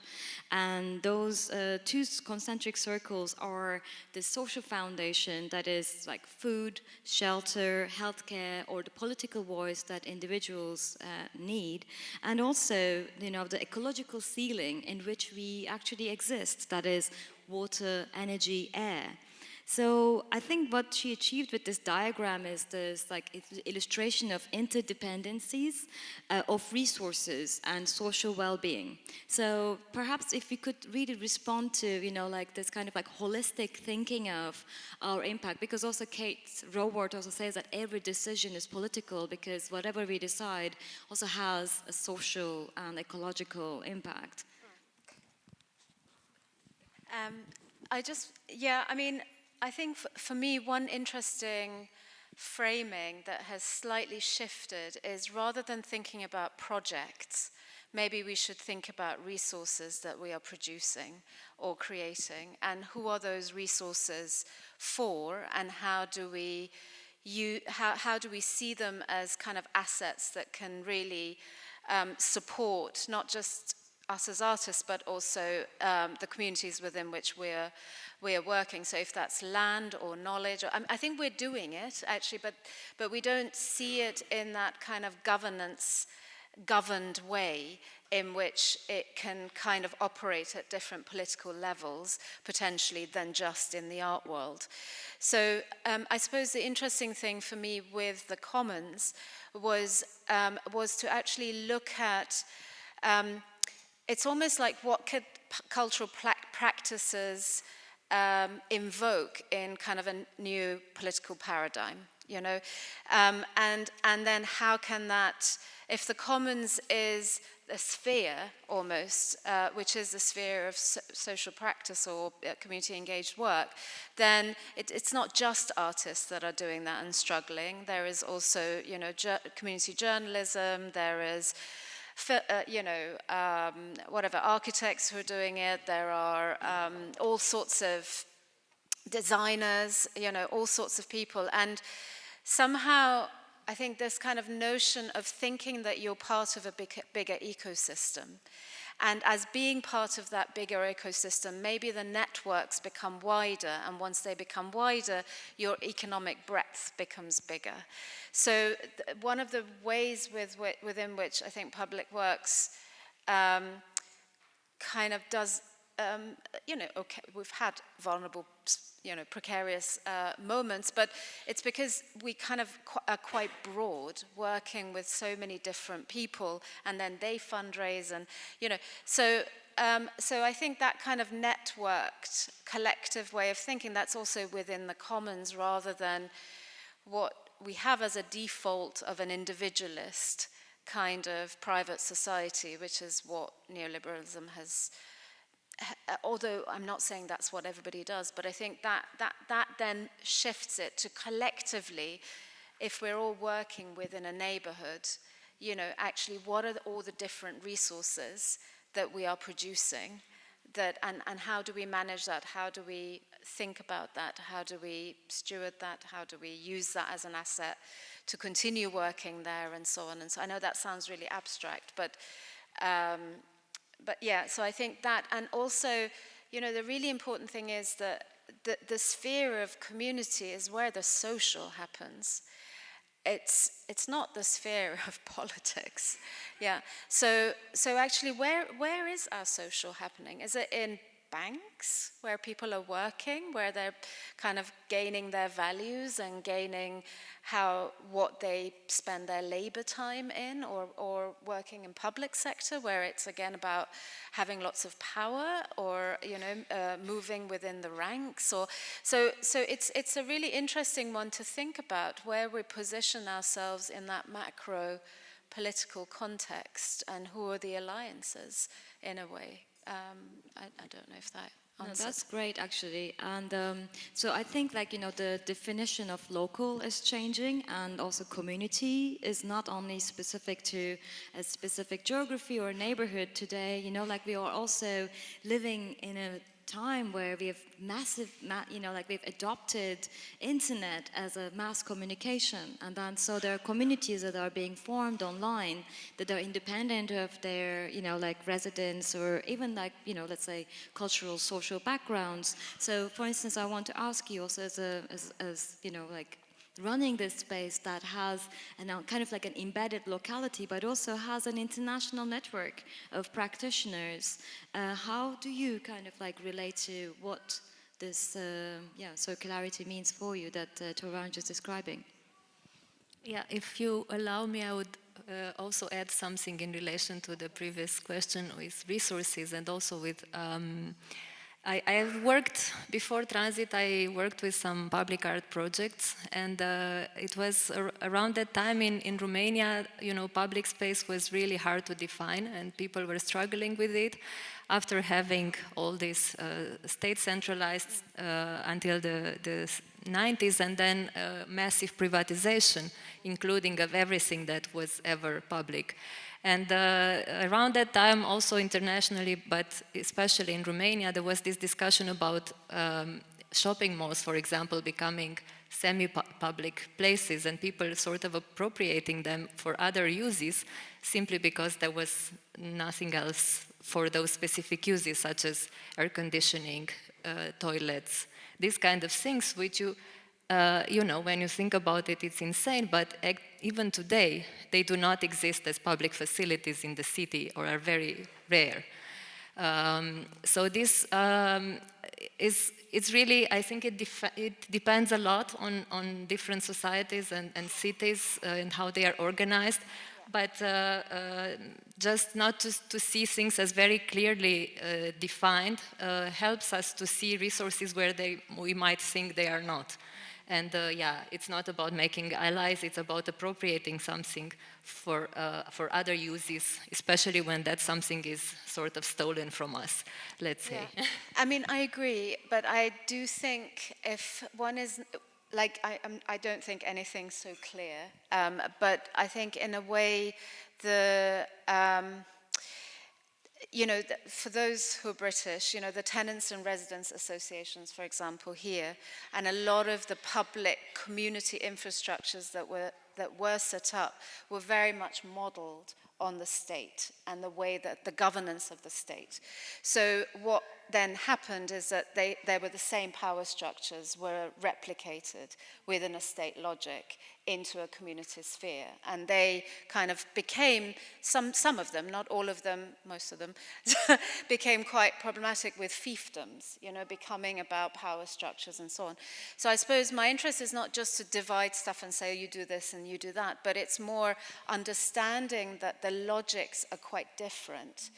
[SPEAKER 2] And those two concentric circles are the social foundation, that is like food, shelter, healthcare, or the political voice that individuals need. And also, you know, the ecological ceiling in which we actually exist, that is water, energy, air. So I think what she achieved with this diagram is this like illustration of interdependencies of resources and social well-being. So perhaps if we could really respond to, you know, like this kind of like holistic thinking of our impact, because also Kate Raworth also says that every decision is political because whatever we decide also has a social and ecological impact.
[SPEAKER 3] I think for me, one interesting framing that has slightly shifted is rather than thinking about projects, maybe we should think about resources that we are producing or creating, and who are those resources for, and how do we see them as kind of assets that can really support not just us as artists, but also the communities within which we are working. So if that's land or knowledge, or, I think we're doing it actually, but we don't see it in that kind of governed way in which it can kind of operate at different political levels, potentially, than just in the art world. So I suppose the interesting thing for me with the Commons was to actually look at, it's almost like what could cultural practices invoke in kind of a new political paradigm. you know, and then how can that, if the commons is a sphere almost, which is the sphere of social practice or community engaged work, then it's not just artists that are doing that and struggling. There is also, you know, community journalism, there is whatever, architects who are doing it, there are all sorts of designers, you know, all sorts of people. And somehow, I think this kind of notion of thinking that you're part of a bigger ecosystem, and as being part of that bigger ecosystem, maybe the networks become wider, and once they become wider, your economic breadth becomes bigger. So one of the ways within which I think public works kind of does, you know, okay, we've had vulnerable, you know, precarious moments, but it's because we kind of are quite broad, working with so many different people, and then they fundraise, and, you know, so I think that kind of networked, collective way of thinking, that's also within the commons, rather than what we have as a default of an individualist kind of private society, which is what neoliberalism has. Although I'm not saying that's what everybody does, but I think that then shifts it to collectively, if we're all working within a neighborhood, you know, actually what are all the different resources that we are producing, that, and how do we manage that? How do we think about that? How do we steward that? How do we use that as an asset to continue working there, and so on? And so I know that sounds really abstract, but yeah, so I think that, and also, you know, the really important thing is that the sphere of community is where the social happens. It's not the sphere of politics. Yeah. So actually, where is our social happening? Is it in banks where people are working, where they're kind of gaining their values and gaining what they spend their labor time in, or working in public sector where it's again about having lots of power, or, you know, moving within the ranks, or so it's a really interesting one to think about, where we position ourselves in that macro political context, and who are the alliances in a way. I don't know if that answers.
[SPEAKER 2] No, that's great, actually. And so I think, like, you know, the definition of local is changing, and also community is not only specific to a specific geography or neighborhood today. You know, like, we are also living in a time where we have you know, like, we've adopted internet as a mass communication, and then so there are communities that are being formed online that are independent of their, you know, like, residents, or even, like, you know, let's say cultural, social backgrounds. So, for instance, I want to ask you also, as you know, like, running this space that has kind of like an embedded locality, but also has an international network of practitioners. How do you kind of like relate to what this circularity means for you that Torange is describing?
[SPEAKER 4] Yeah, if you allow me, I would also add something in relation to the previous question with resources, and also with I have worked, before Transit, I worked with some public art projects, and it was around that time in Romania, you know, public space was really hard to define, and people were struggling with it after having all this state centralized until the 90s, and then massive privatization, including of everything that was ever public. And around that time, also internationally, but especially in Romania, there was this discussion about shopping malls, for example, becoming semi-public places, and people sort of appropriating them for other uses, simply because there was nothing else for those specific uses, such as air conditioning, toilets, these kind of things, which you know, when you think about it, it's insane, but even today, they do not exist as public facilities in the city, or are very rare. So this it's really, I think it depends a lot on different societies and cities and how they are organized, but just not to see things as very clearly defined helps us to see resources where we might think they are not. And yeah, it's not about making allies, it's about appropriating something for other uses, especially when that something is sort of stolen from us, let's say.
[SPEAKER 3] Yeah. I mean, I agree, but I do think if one is, like, I don't think anything's so clear, but I think in a way the, you know, for those who are British, you know, the tenants and residents associations, for example, here, and a lot of the public community infrastructures that were set up were very much modeled on the state and the way that the governance of the state. So what then happened is that there were the same power structures were replicated within a state logic into a community sphere. And they kind of became, some of them, not all of them, most of them, became quite problematic with fiefdoms, you know, becoming about power structures and so on. So I suppose my interest is not just to divide stuff and say, you do this and you do that, but it's more understanding that the logics are quite different.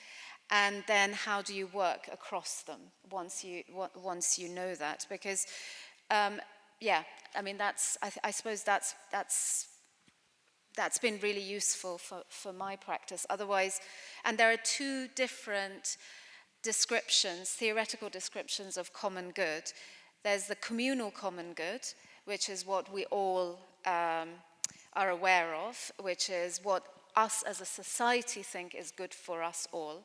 [SPEAKER 3] And then how do you work across them once you know that? Because, yeah, I mean, I suppose that's been really useful for my practice. Otherwise, and there are two different descriptions, theoretical descriptions of common good. There's the communal common good, which is what we all are aware of, which is what us as a society think is good for us all.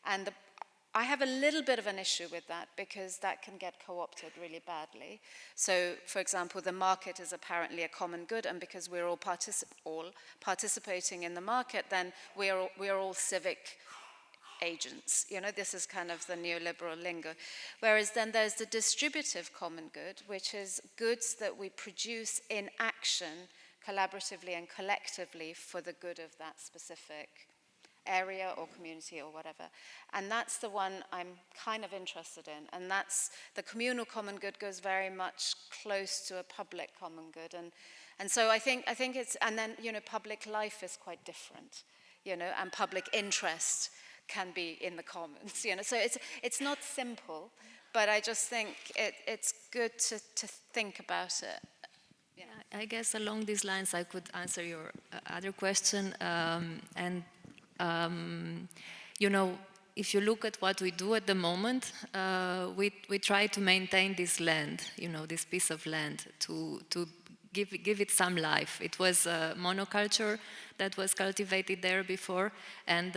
[SPEAKER 3] And I have a little bit of an issue with that because that can get co-opted really badly. So, for example, the market is apparently a common good, and because we're all participating in the market, then we are all civic agents. You know, this is kind of the neoliberal lingo. Whereas then there's the distributive common good, which is goods that we produce in action collaboratively and collectively for the good of that specific area or community or whatever. And that's the one I'm kind of interested in. And that's, the communal common good goes very much close to a public common good. And so I think it's, and then, you know, public life is quite different, you know, and public interest can be in the commons, you know. So it's not simple, but I just think it's good to think about it.
[SPEAKER 4] Yeah, I guess along these lines I could answer your other question. You know, if you look at what we do at the moment, we try to maintain this land, you know, this piece of land, to give it some life. It was a monoculture that was cultivated there before, and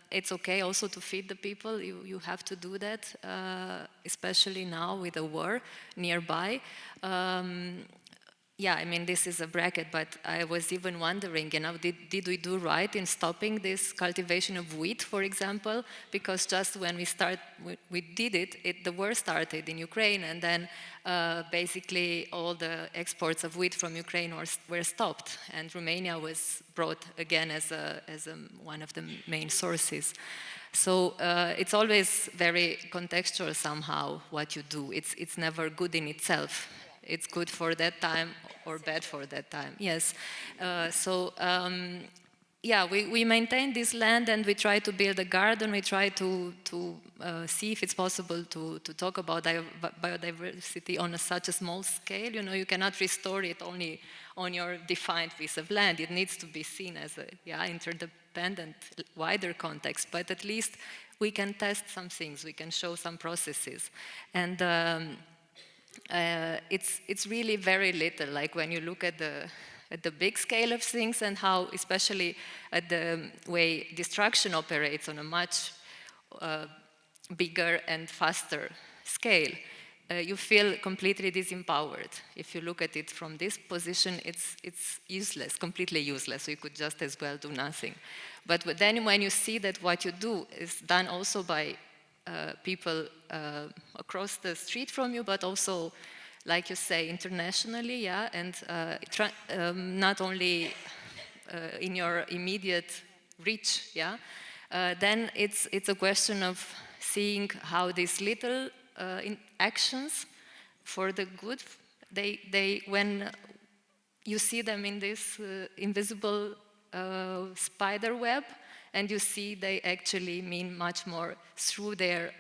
[SPEAKER 4] it's okay also to feed the people. You have to do that, especially now with a war nearby. Yeah, I mean, this is a bracket, but I was even wondering, you know, did we do right in stopping this cultivation of wheat, for example? Because just when we did it, the war started in Ukraine, and then basically all the exports of wheat from Ukraine were stopped, and Romania was brought again as one of the main sources. So it's always very contextual somehow what you do. It's never good in itself. It's good for that time or bad for that time, yes. Yeah, we maintain this land and we try to build a garden. We try to see if it's possible to talk about biodiversity on such a small scale. You know, you cannot restore it only on your defined piece of land. It needs to be seen as a interdependent, wider context. But at least we can test some things. We can show some processes. And it's really very little. Like when you look at the big scale of things and how, especially at the way destruction operates on a much bigger and faster scale, you feel completely disempowered. If you look at it from this position, it's useless, completely useless. So you could just as well do nothing. But then when you see that what you do is done also by people across the street from you, but also, like you say, internationally, yeah, and not only in your immediate reach, yeah, then it's a question of seeing how these little actions for the good, they when you see them in this invisible spider web, and you see they actually mean much more through their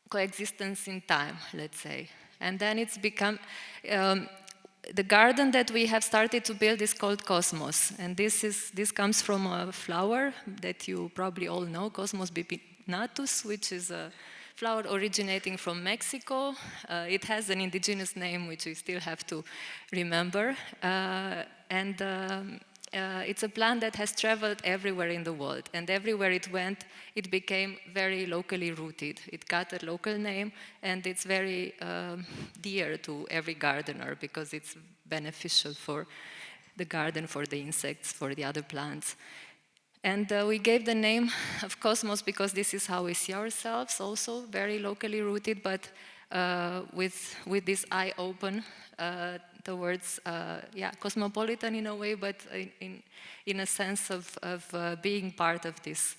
[SPEAKER 4] coexistence in time, let's say. And then it's become, the garden that we have started to build is called Cosmos. And this comes from a flower that you probably all know, Cosmos bipinnatus, which is a flower originating from Mexico. It has an indigenous name, which we still have to remember. It's a plant that has traveled everywhere in the world, and everywhere it went, it became very locally rooted. It got a local name, and it's very dear to every gardener because it's beneficial for the garden, for the insects, for the other plants. And we gave the name of Cosmos because this is how we see ourselves, also very locally rooted, but with this eye open towards, cosmopolitan in a way, but in a sense of being part of this,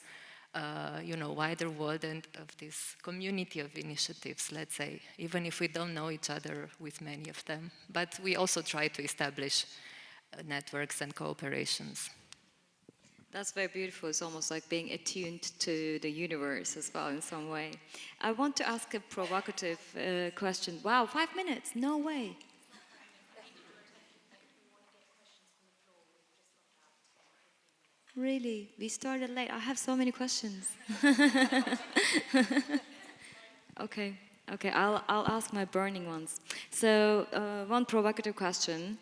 [SPEAKER 4] wider world and of this community of initiatives, let's say, even if we don't know each other with many of them. But we also try to establish networks and cooperations.
[SPEAKER 2] That's very beautiful. It's almost like being attuned to the universe as well in some way. I want to ask a provocative question. Wow, 5 minutes? No way. Really? We started late. I have so many questions. Okay, I'll ask my burning ones. So, one provocative question.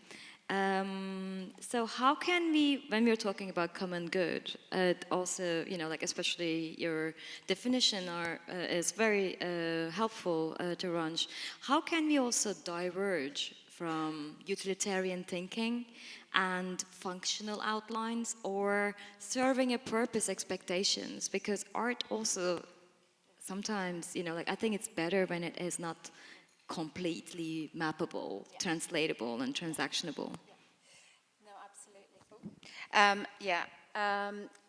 [SPEAKER 2] So how can we, when we're talking about common good, also, especially your definition is very helpful, Torange. How can we also diverge from utilitarian thinking and functional outlines or serving a purpose expectations? Because art also sometimes, I think it's better when it is not completely mappable, translatable, and transactionable.
[SPEAKER 3] No, absolutely.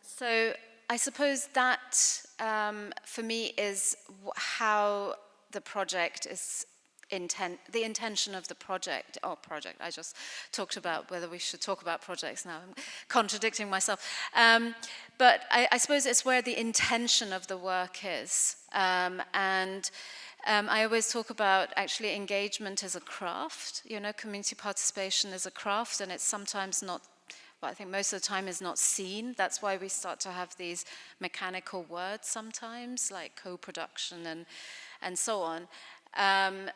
[SPEAKER 3] So I suppose that for me is how the project is the intention of the project. I just talked about whether we should talk about projects now. I'm contradicting myself. But I suppose it's where the intention of the work is. I always talk about actually engagement as a craft, community participation as a craft, and it's sometimes not, well, I think most of the time is not seen. That's why we start to have these mechanical words sometimes, like co-production and so on,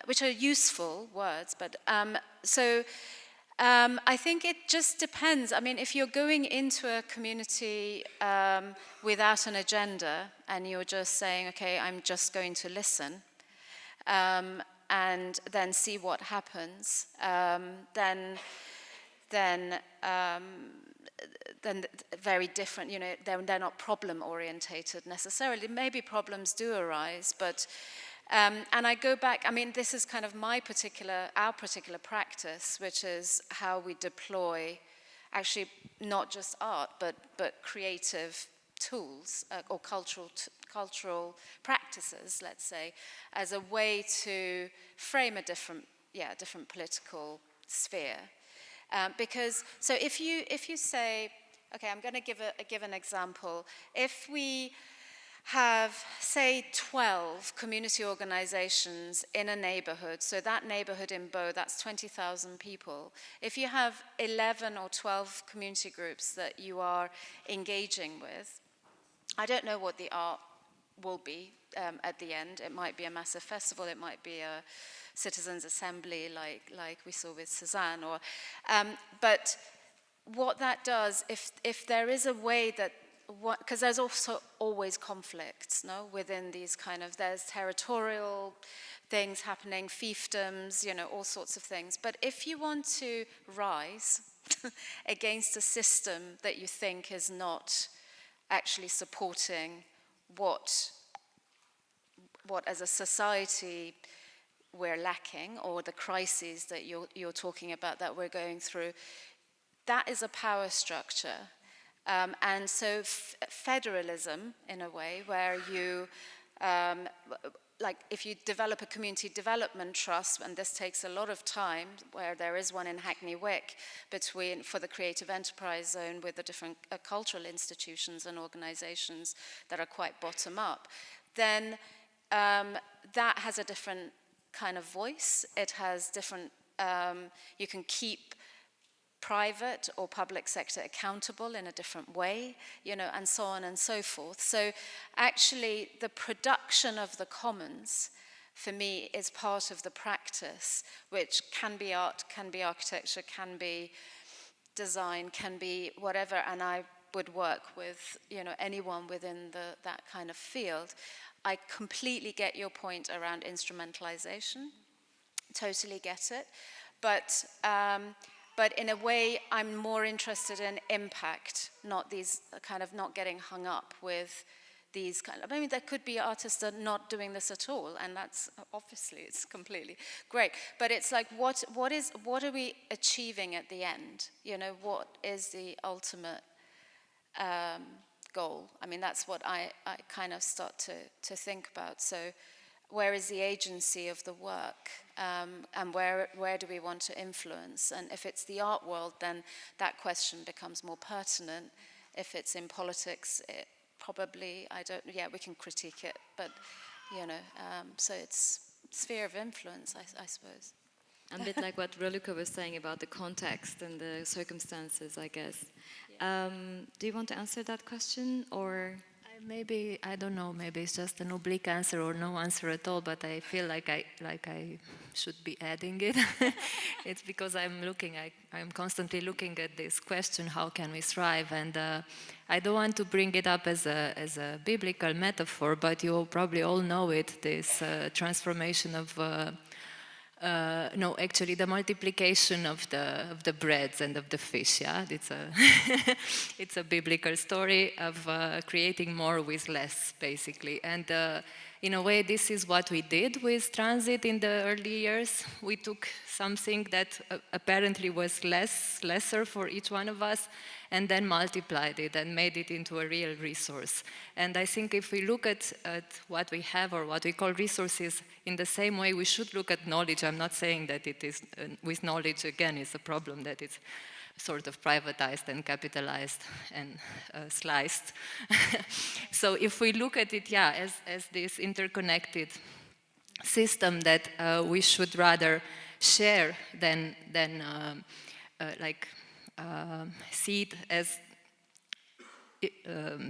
[SPEAKER 3] which are useful words. But I think it just depends. I mean, if you're going into a community without an agenda and you're just saying, okay, I'm just going to listen, and then see what happens, then very different, they're not problem orientated necessarily. Maybe problems do arise, but and I go back, I mean, this is kind of our particular practice, which is how we deploy actually not just art, but creative tools or cultural practices, let's say, as a way to frame a different political sphere. Because so if you say, okay, I'm going to give an example. If we have, say, 12 community organizations in a neighborhood, so that neighborhood in Bow, that's 20,000 people. If you have 11 or 12 community groups that you are engaging with, I don't know what the art will be at the end. It might be a massive festival, it might be a citizens' assembly like we saw with Cézanne. But what that does, if there is a way that, because there's also always conflicts, within these there's territorial things happening, fiefdoms, all sorts of things. But if you want to rise against a system that you think is not actually supporting what as a society we're lacking, or the crises that you're talking about that we're going through, that is a power structure. And so federalism, in a way, where you, like if you develop a community development trust, and this takes a lot of time, where there is one in Hackney Wick for the creative enterprise zone with the different cultural institutions and organizations that are quite bottom up, then that has a different kind of voice. It has different, you can keep private or public sector accountable in a different way, you know, and so on and so forth. So actually the production of the commons for me is part of the practice, which can be art, can be architecture, can be design, can be whatever, and I would work with, you know, anyone within that kind of field. I completely get your point around instrumentalization, totally get it, but in a way I'm more interested in impact, not these kind of not getting hung up with these kind of, I mean, there could be artists that are not doing this at all, and that's obviously, it's completely great. But it's like, what are we achieving at the end? You know, what is the ultimate goal? I mean, that's what I kind of start to think about. So, where is the agency of the work, and where do we want to influence? And if it's the art world, then that question becomes more pertinent. If it's in politics, it probably, we can critique it, but, you know, so it's sphere of influence, I suppose.
[SPEAKER 2] A bit like what Raluca was saying about the context and the circumstances, I guess. Yeah. Do you want to answer that question, or?
[SPEAKER 4] Maybe, I don't know, maybe it's just an oblique answer or no answer at all, but I feel like I should be adding it. It's because I'm constantly looking at this question, how can we thrive? And I don't want to bring it up as a biblical metaphor, but you probably all know it, this transformation of no, actually, the multiplication of the breads and of the fish. Yeah, it's a biblical story of creating more with less, basically. And in a way, this is what we did with transit in the early years. We took something that apparently was lesser for each one of us, and then multiplied it and made it into a real resource. And I think if we look at what we have, or what we call resources, in the same way we should look at knowledge. I'm not saying that it is, with knowledge again, it's a problem that it's sort of privatized and capitalized and sliced. So if we look at it, yeah, as this interconnected system that we should rather share than see it as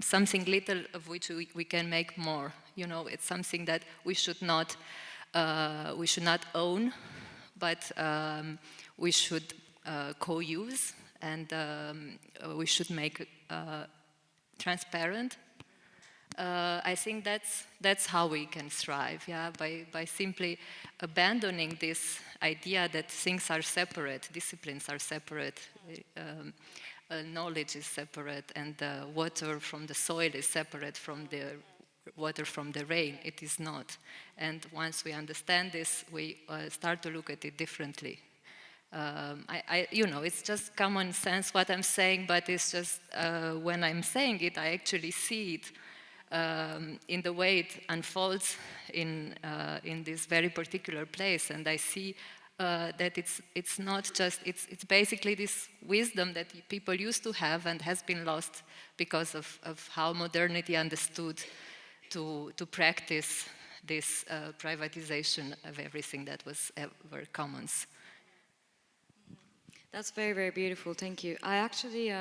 [SPEAKER 4] something little of which we can make more. You know, it's something that we should not own, but we should co-use, and we should make transparent. I think that's how we can thrive, yeah, by simply abandoning this idea that things are separate, disciplines are separate, knowledge is separate, and water from the soil is separate from the water from the rain. It is not. And once we understand this, we start to look at it differently. You know, it's just common sense what I'm saying, but it's just when I'm saying it, I actually see it in the way it unfolds in this very particular place, and I see that it's not just, it's basically this wisdom that people used to have and has been lost because of how modernity understood to practice this privatization of everything that was ever commons.
[SPEAKER 2] That's very, very beautiful, thank you. I actually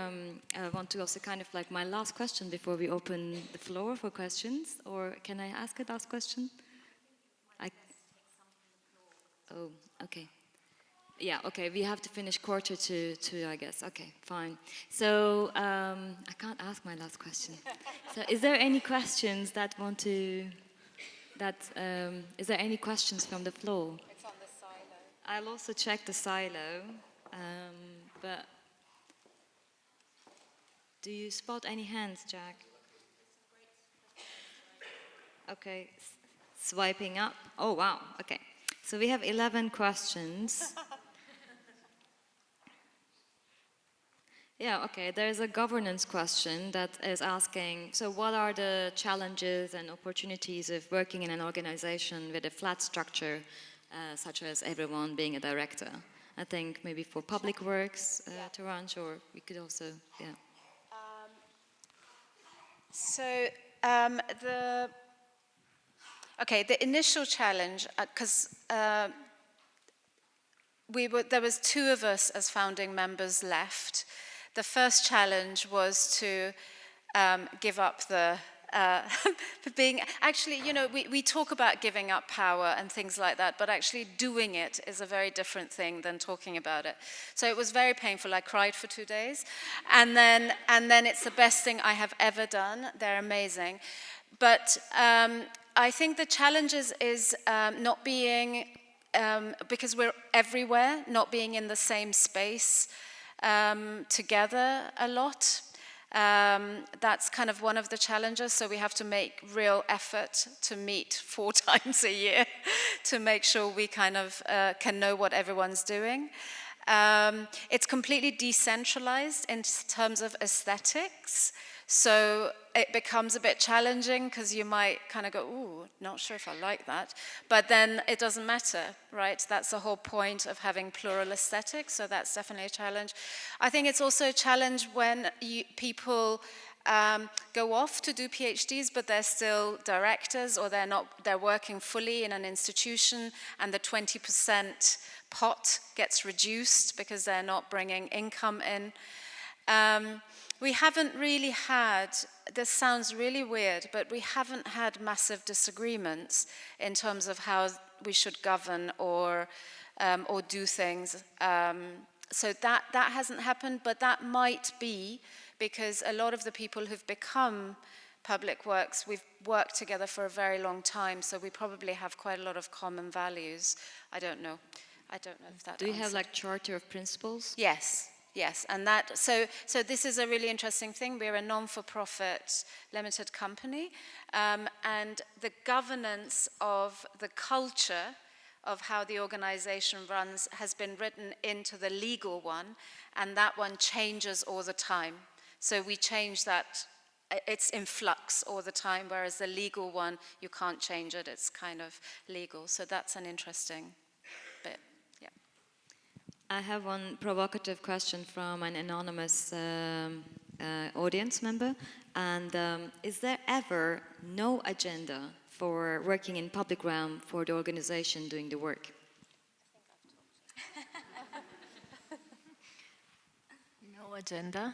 [SPEAKER 2] want to also kind of like my last question before we open the floor for questions, or can I ask a last question? Oh, okay. Yeah, okay, we have to finish 1:45, I guess. Okay, fine. So, I can't ask my last question. So, is there any questions is there any questions from the floor?
[SPEAKER 3] It's on the silo.
[SPEAKER 2] I'll also check the silo, but do you spot any hands, Jack? Okay, swiping up. Oh, wow, okay. So we have 11 questions. Yeah, okay, there's a governance question that is asking, so what are the challenges and opportunities of working in an organization with a flat structure, such as everyone being a director? I think maybe for public works, Torange, or we could also, yeah.
[SPEAKER 3] Okay, the initial challenge, because there was 2 of us as founding members left. The first challenge was to give up the being, actually, you know, we talk about giving up power and things like that, but actually doing it is a very different thing than talking about it. So it was very painful. I cried for 2 days, and then it's the best thing I have ever done. They're amazing, but I think the challenge is not being, because we're everywhere, not being in the same space together a lot. That's kind of one of the challenges, so we have to make real effort to meet 4 times a year to make sure we kind of can know what everyone's doing. It's completely decentralized in terms of aesthetics, so it becomes a bit challenging because you might kind of go, ooh, not sure if I like that, but then it doesn't matter, right? That's the whole point of having plural aesthetics, so that's definitely a challenge. I think it's also a challenge when people go off to do PhDs, but they're still directors, or they're working fully in an institution, and the 20% pot gets reduced because they're not bringing income in. We haven't really had, this sounds really weird, but we haven't had massive disagreements in terms of how we should govern or do things. So that hasn't happened, but that might be because a lot of the people who've become public works, we've worked together for a very long time, so we probably have quite a lot of common values. I don't know if that
[SPEAKER 2] Do you have
[SPEAKER 3] answered.
[SPEAKER 2] like charter of principles?
[SPEAKER 3] Yes, and that so this is a really interesting thing. We're a non-for-profit limited company, and the governance of the culture of how the organization runs has been written into the legal one, and that one changes all the time. So we change that. It's in flux all the time, whereas the legal one, you can't change it. It's kind of legal. So that's an interesting bit.
[SPEAKER 2] I have one provocative question from an anonymous audience member. And is there ever no agenda for working in public realm for the organization doing the work?
[SPEAKER 4] No agenda?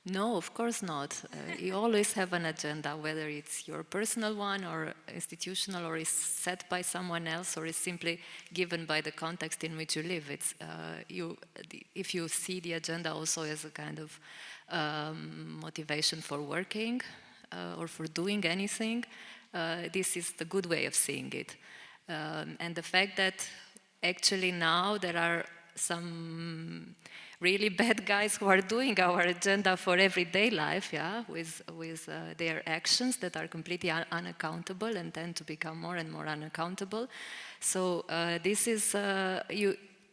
[SPEAKER 4] No, of course not. You always have an agenda, whether it's your personal one or institutional, or is set by someone else, or is simply given by the context in which you live. It's if you see the agenda also as a kind of motivation for working or for doing anything, this is the good way of seeing it. And the fact that actually now there are some really bad guys who are doing our agenda for everyday life, with their actions that are completely unaccountable and tend to become more and more unaccountable. So this is,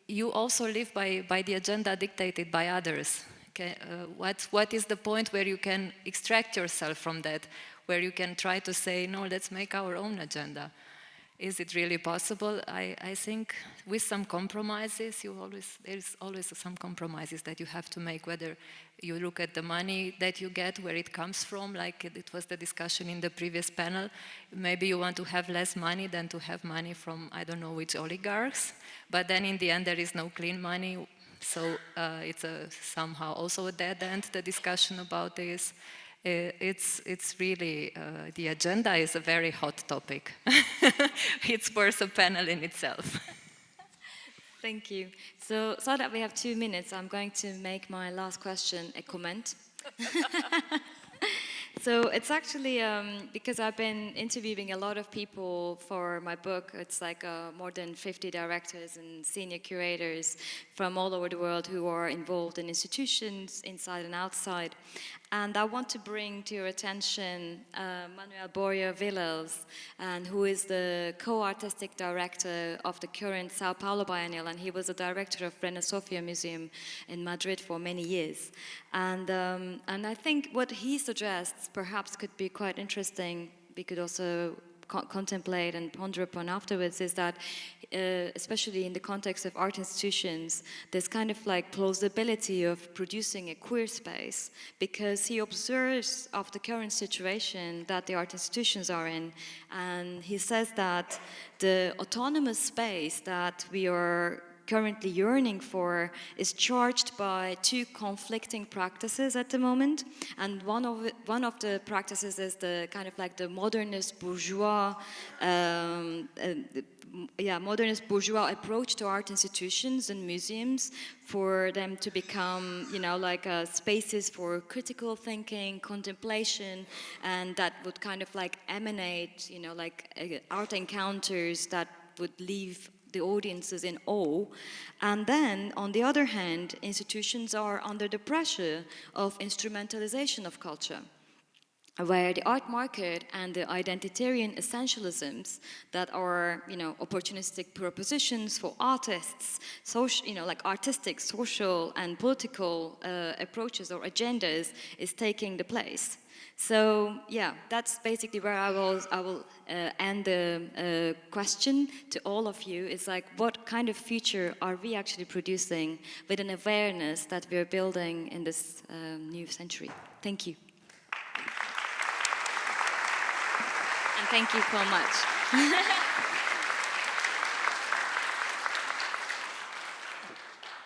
[SPEAKER 4] you also live by the agenda dictated by others. Okay? What is the point where you can extract yourself from that, where you can try to say, no, let's make our own agenda? Is it really possible? I think with some compromises, there's always some compromises that you have to make, whether you look at the money that you get, where it comes from, like it was the discussion in the previous panel. Maybe you want to have less money than to have money from, I don't know which oligarchs, but then in the end there is no clean money, so it's somehow also a dead end, the discussion about this. It's really, the agenda is a very hot topic. It's worth a panel in itself.
[SPEAKER 2] Thank you. So that we have 2 minutes, I'm going to make my last question a comment. So it's actually because I've been interviewing a lot of people for my book. It's like more than 50 directors and senior curators from all over the world who are involved in institutions inside and outside. And I want to bring to your attention Manuel Borja Villels, and who is the co-artistic director of the current Sao Paulo Biennial, and he was a director of Reina Sofia Museum in Madrid for many years. And I think what he suggests perhaps could be quite interesting. We could also contemplate and ponder upon afterwards is that, especially in the context of art institutions, there's kind of like plausibility of producing a queer space, because he observes of the current situation that the art institutions are in, and he says that the autonomous space that we are currently yearning for is charged by two conflicting practices at the moment, and one of the practices is the kind of like the modernist bourgeois modernist bourgeois approach to art institutions and museums, for them to become, like spaces for critical thinking, contemplation, and that would kind of like emanate, art encounters that would leave the audiences in awe. And then, on the other hand, institutions are under the pressure of instrumentalization of culture, where the art market and the identitarian essentialisms that are, opportunistic propositions for artists, like artistic, social, and political approaches or agendas, is taking the place. So yeah, that's basically where I will end the question to all of you. It's like, what kind of future are we actually producing with an awareness that we're building in this new century? Thank you. And thank you so much.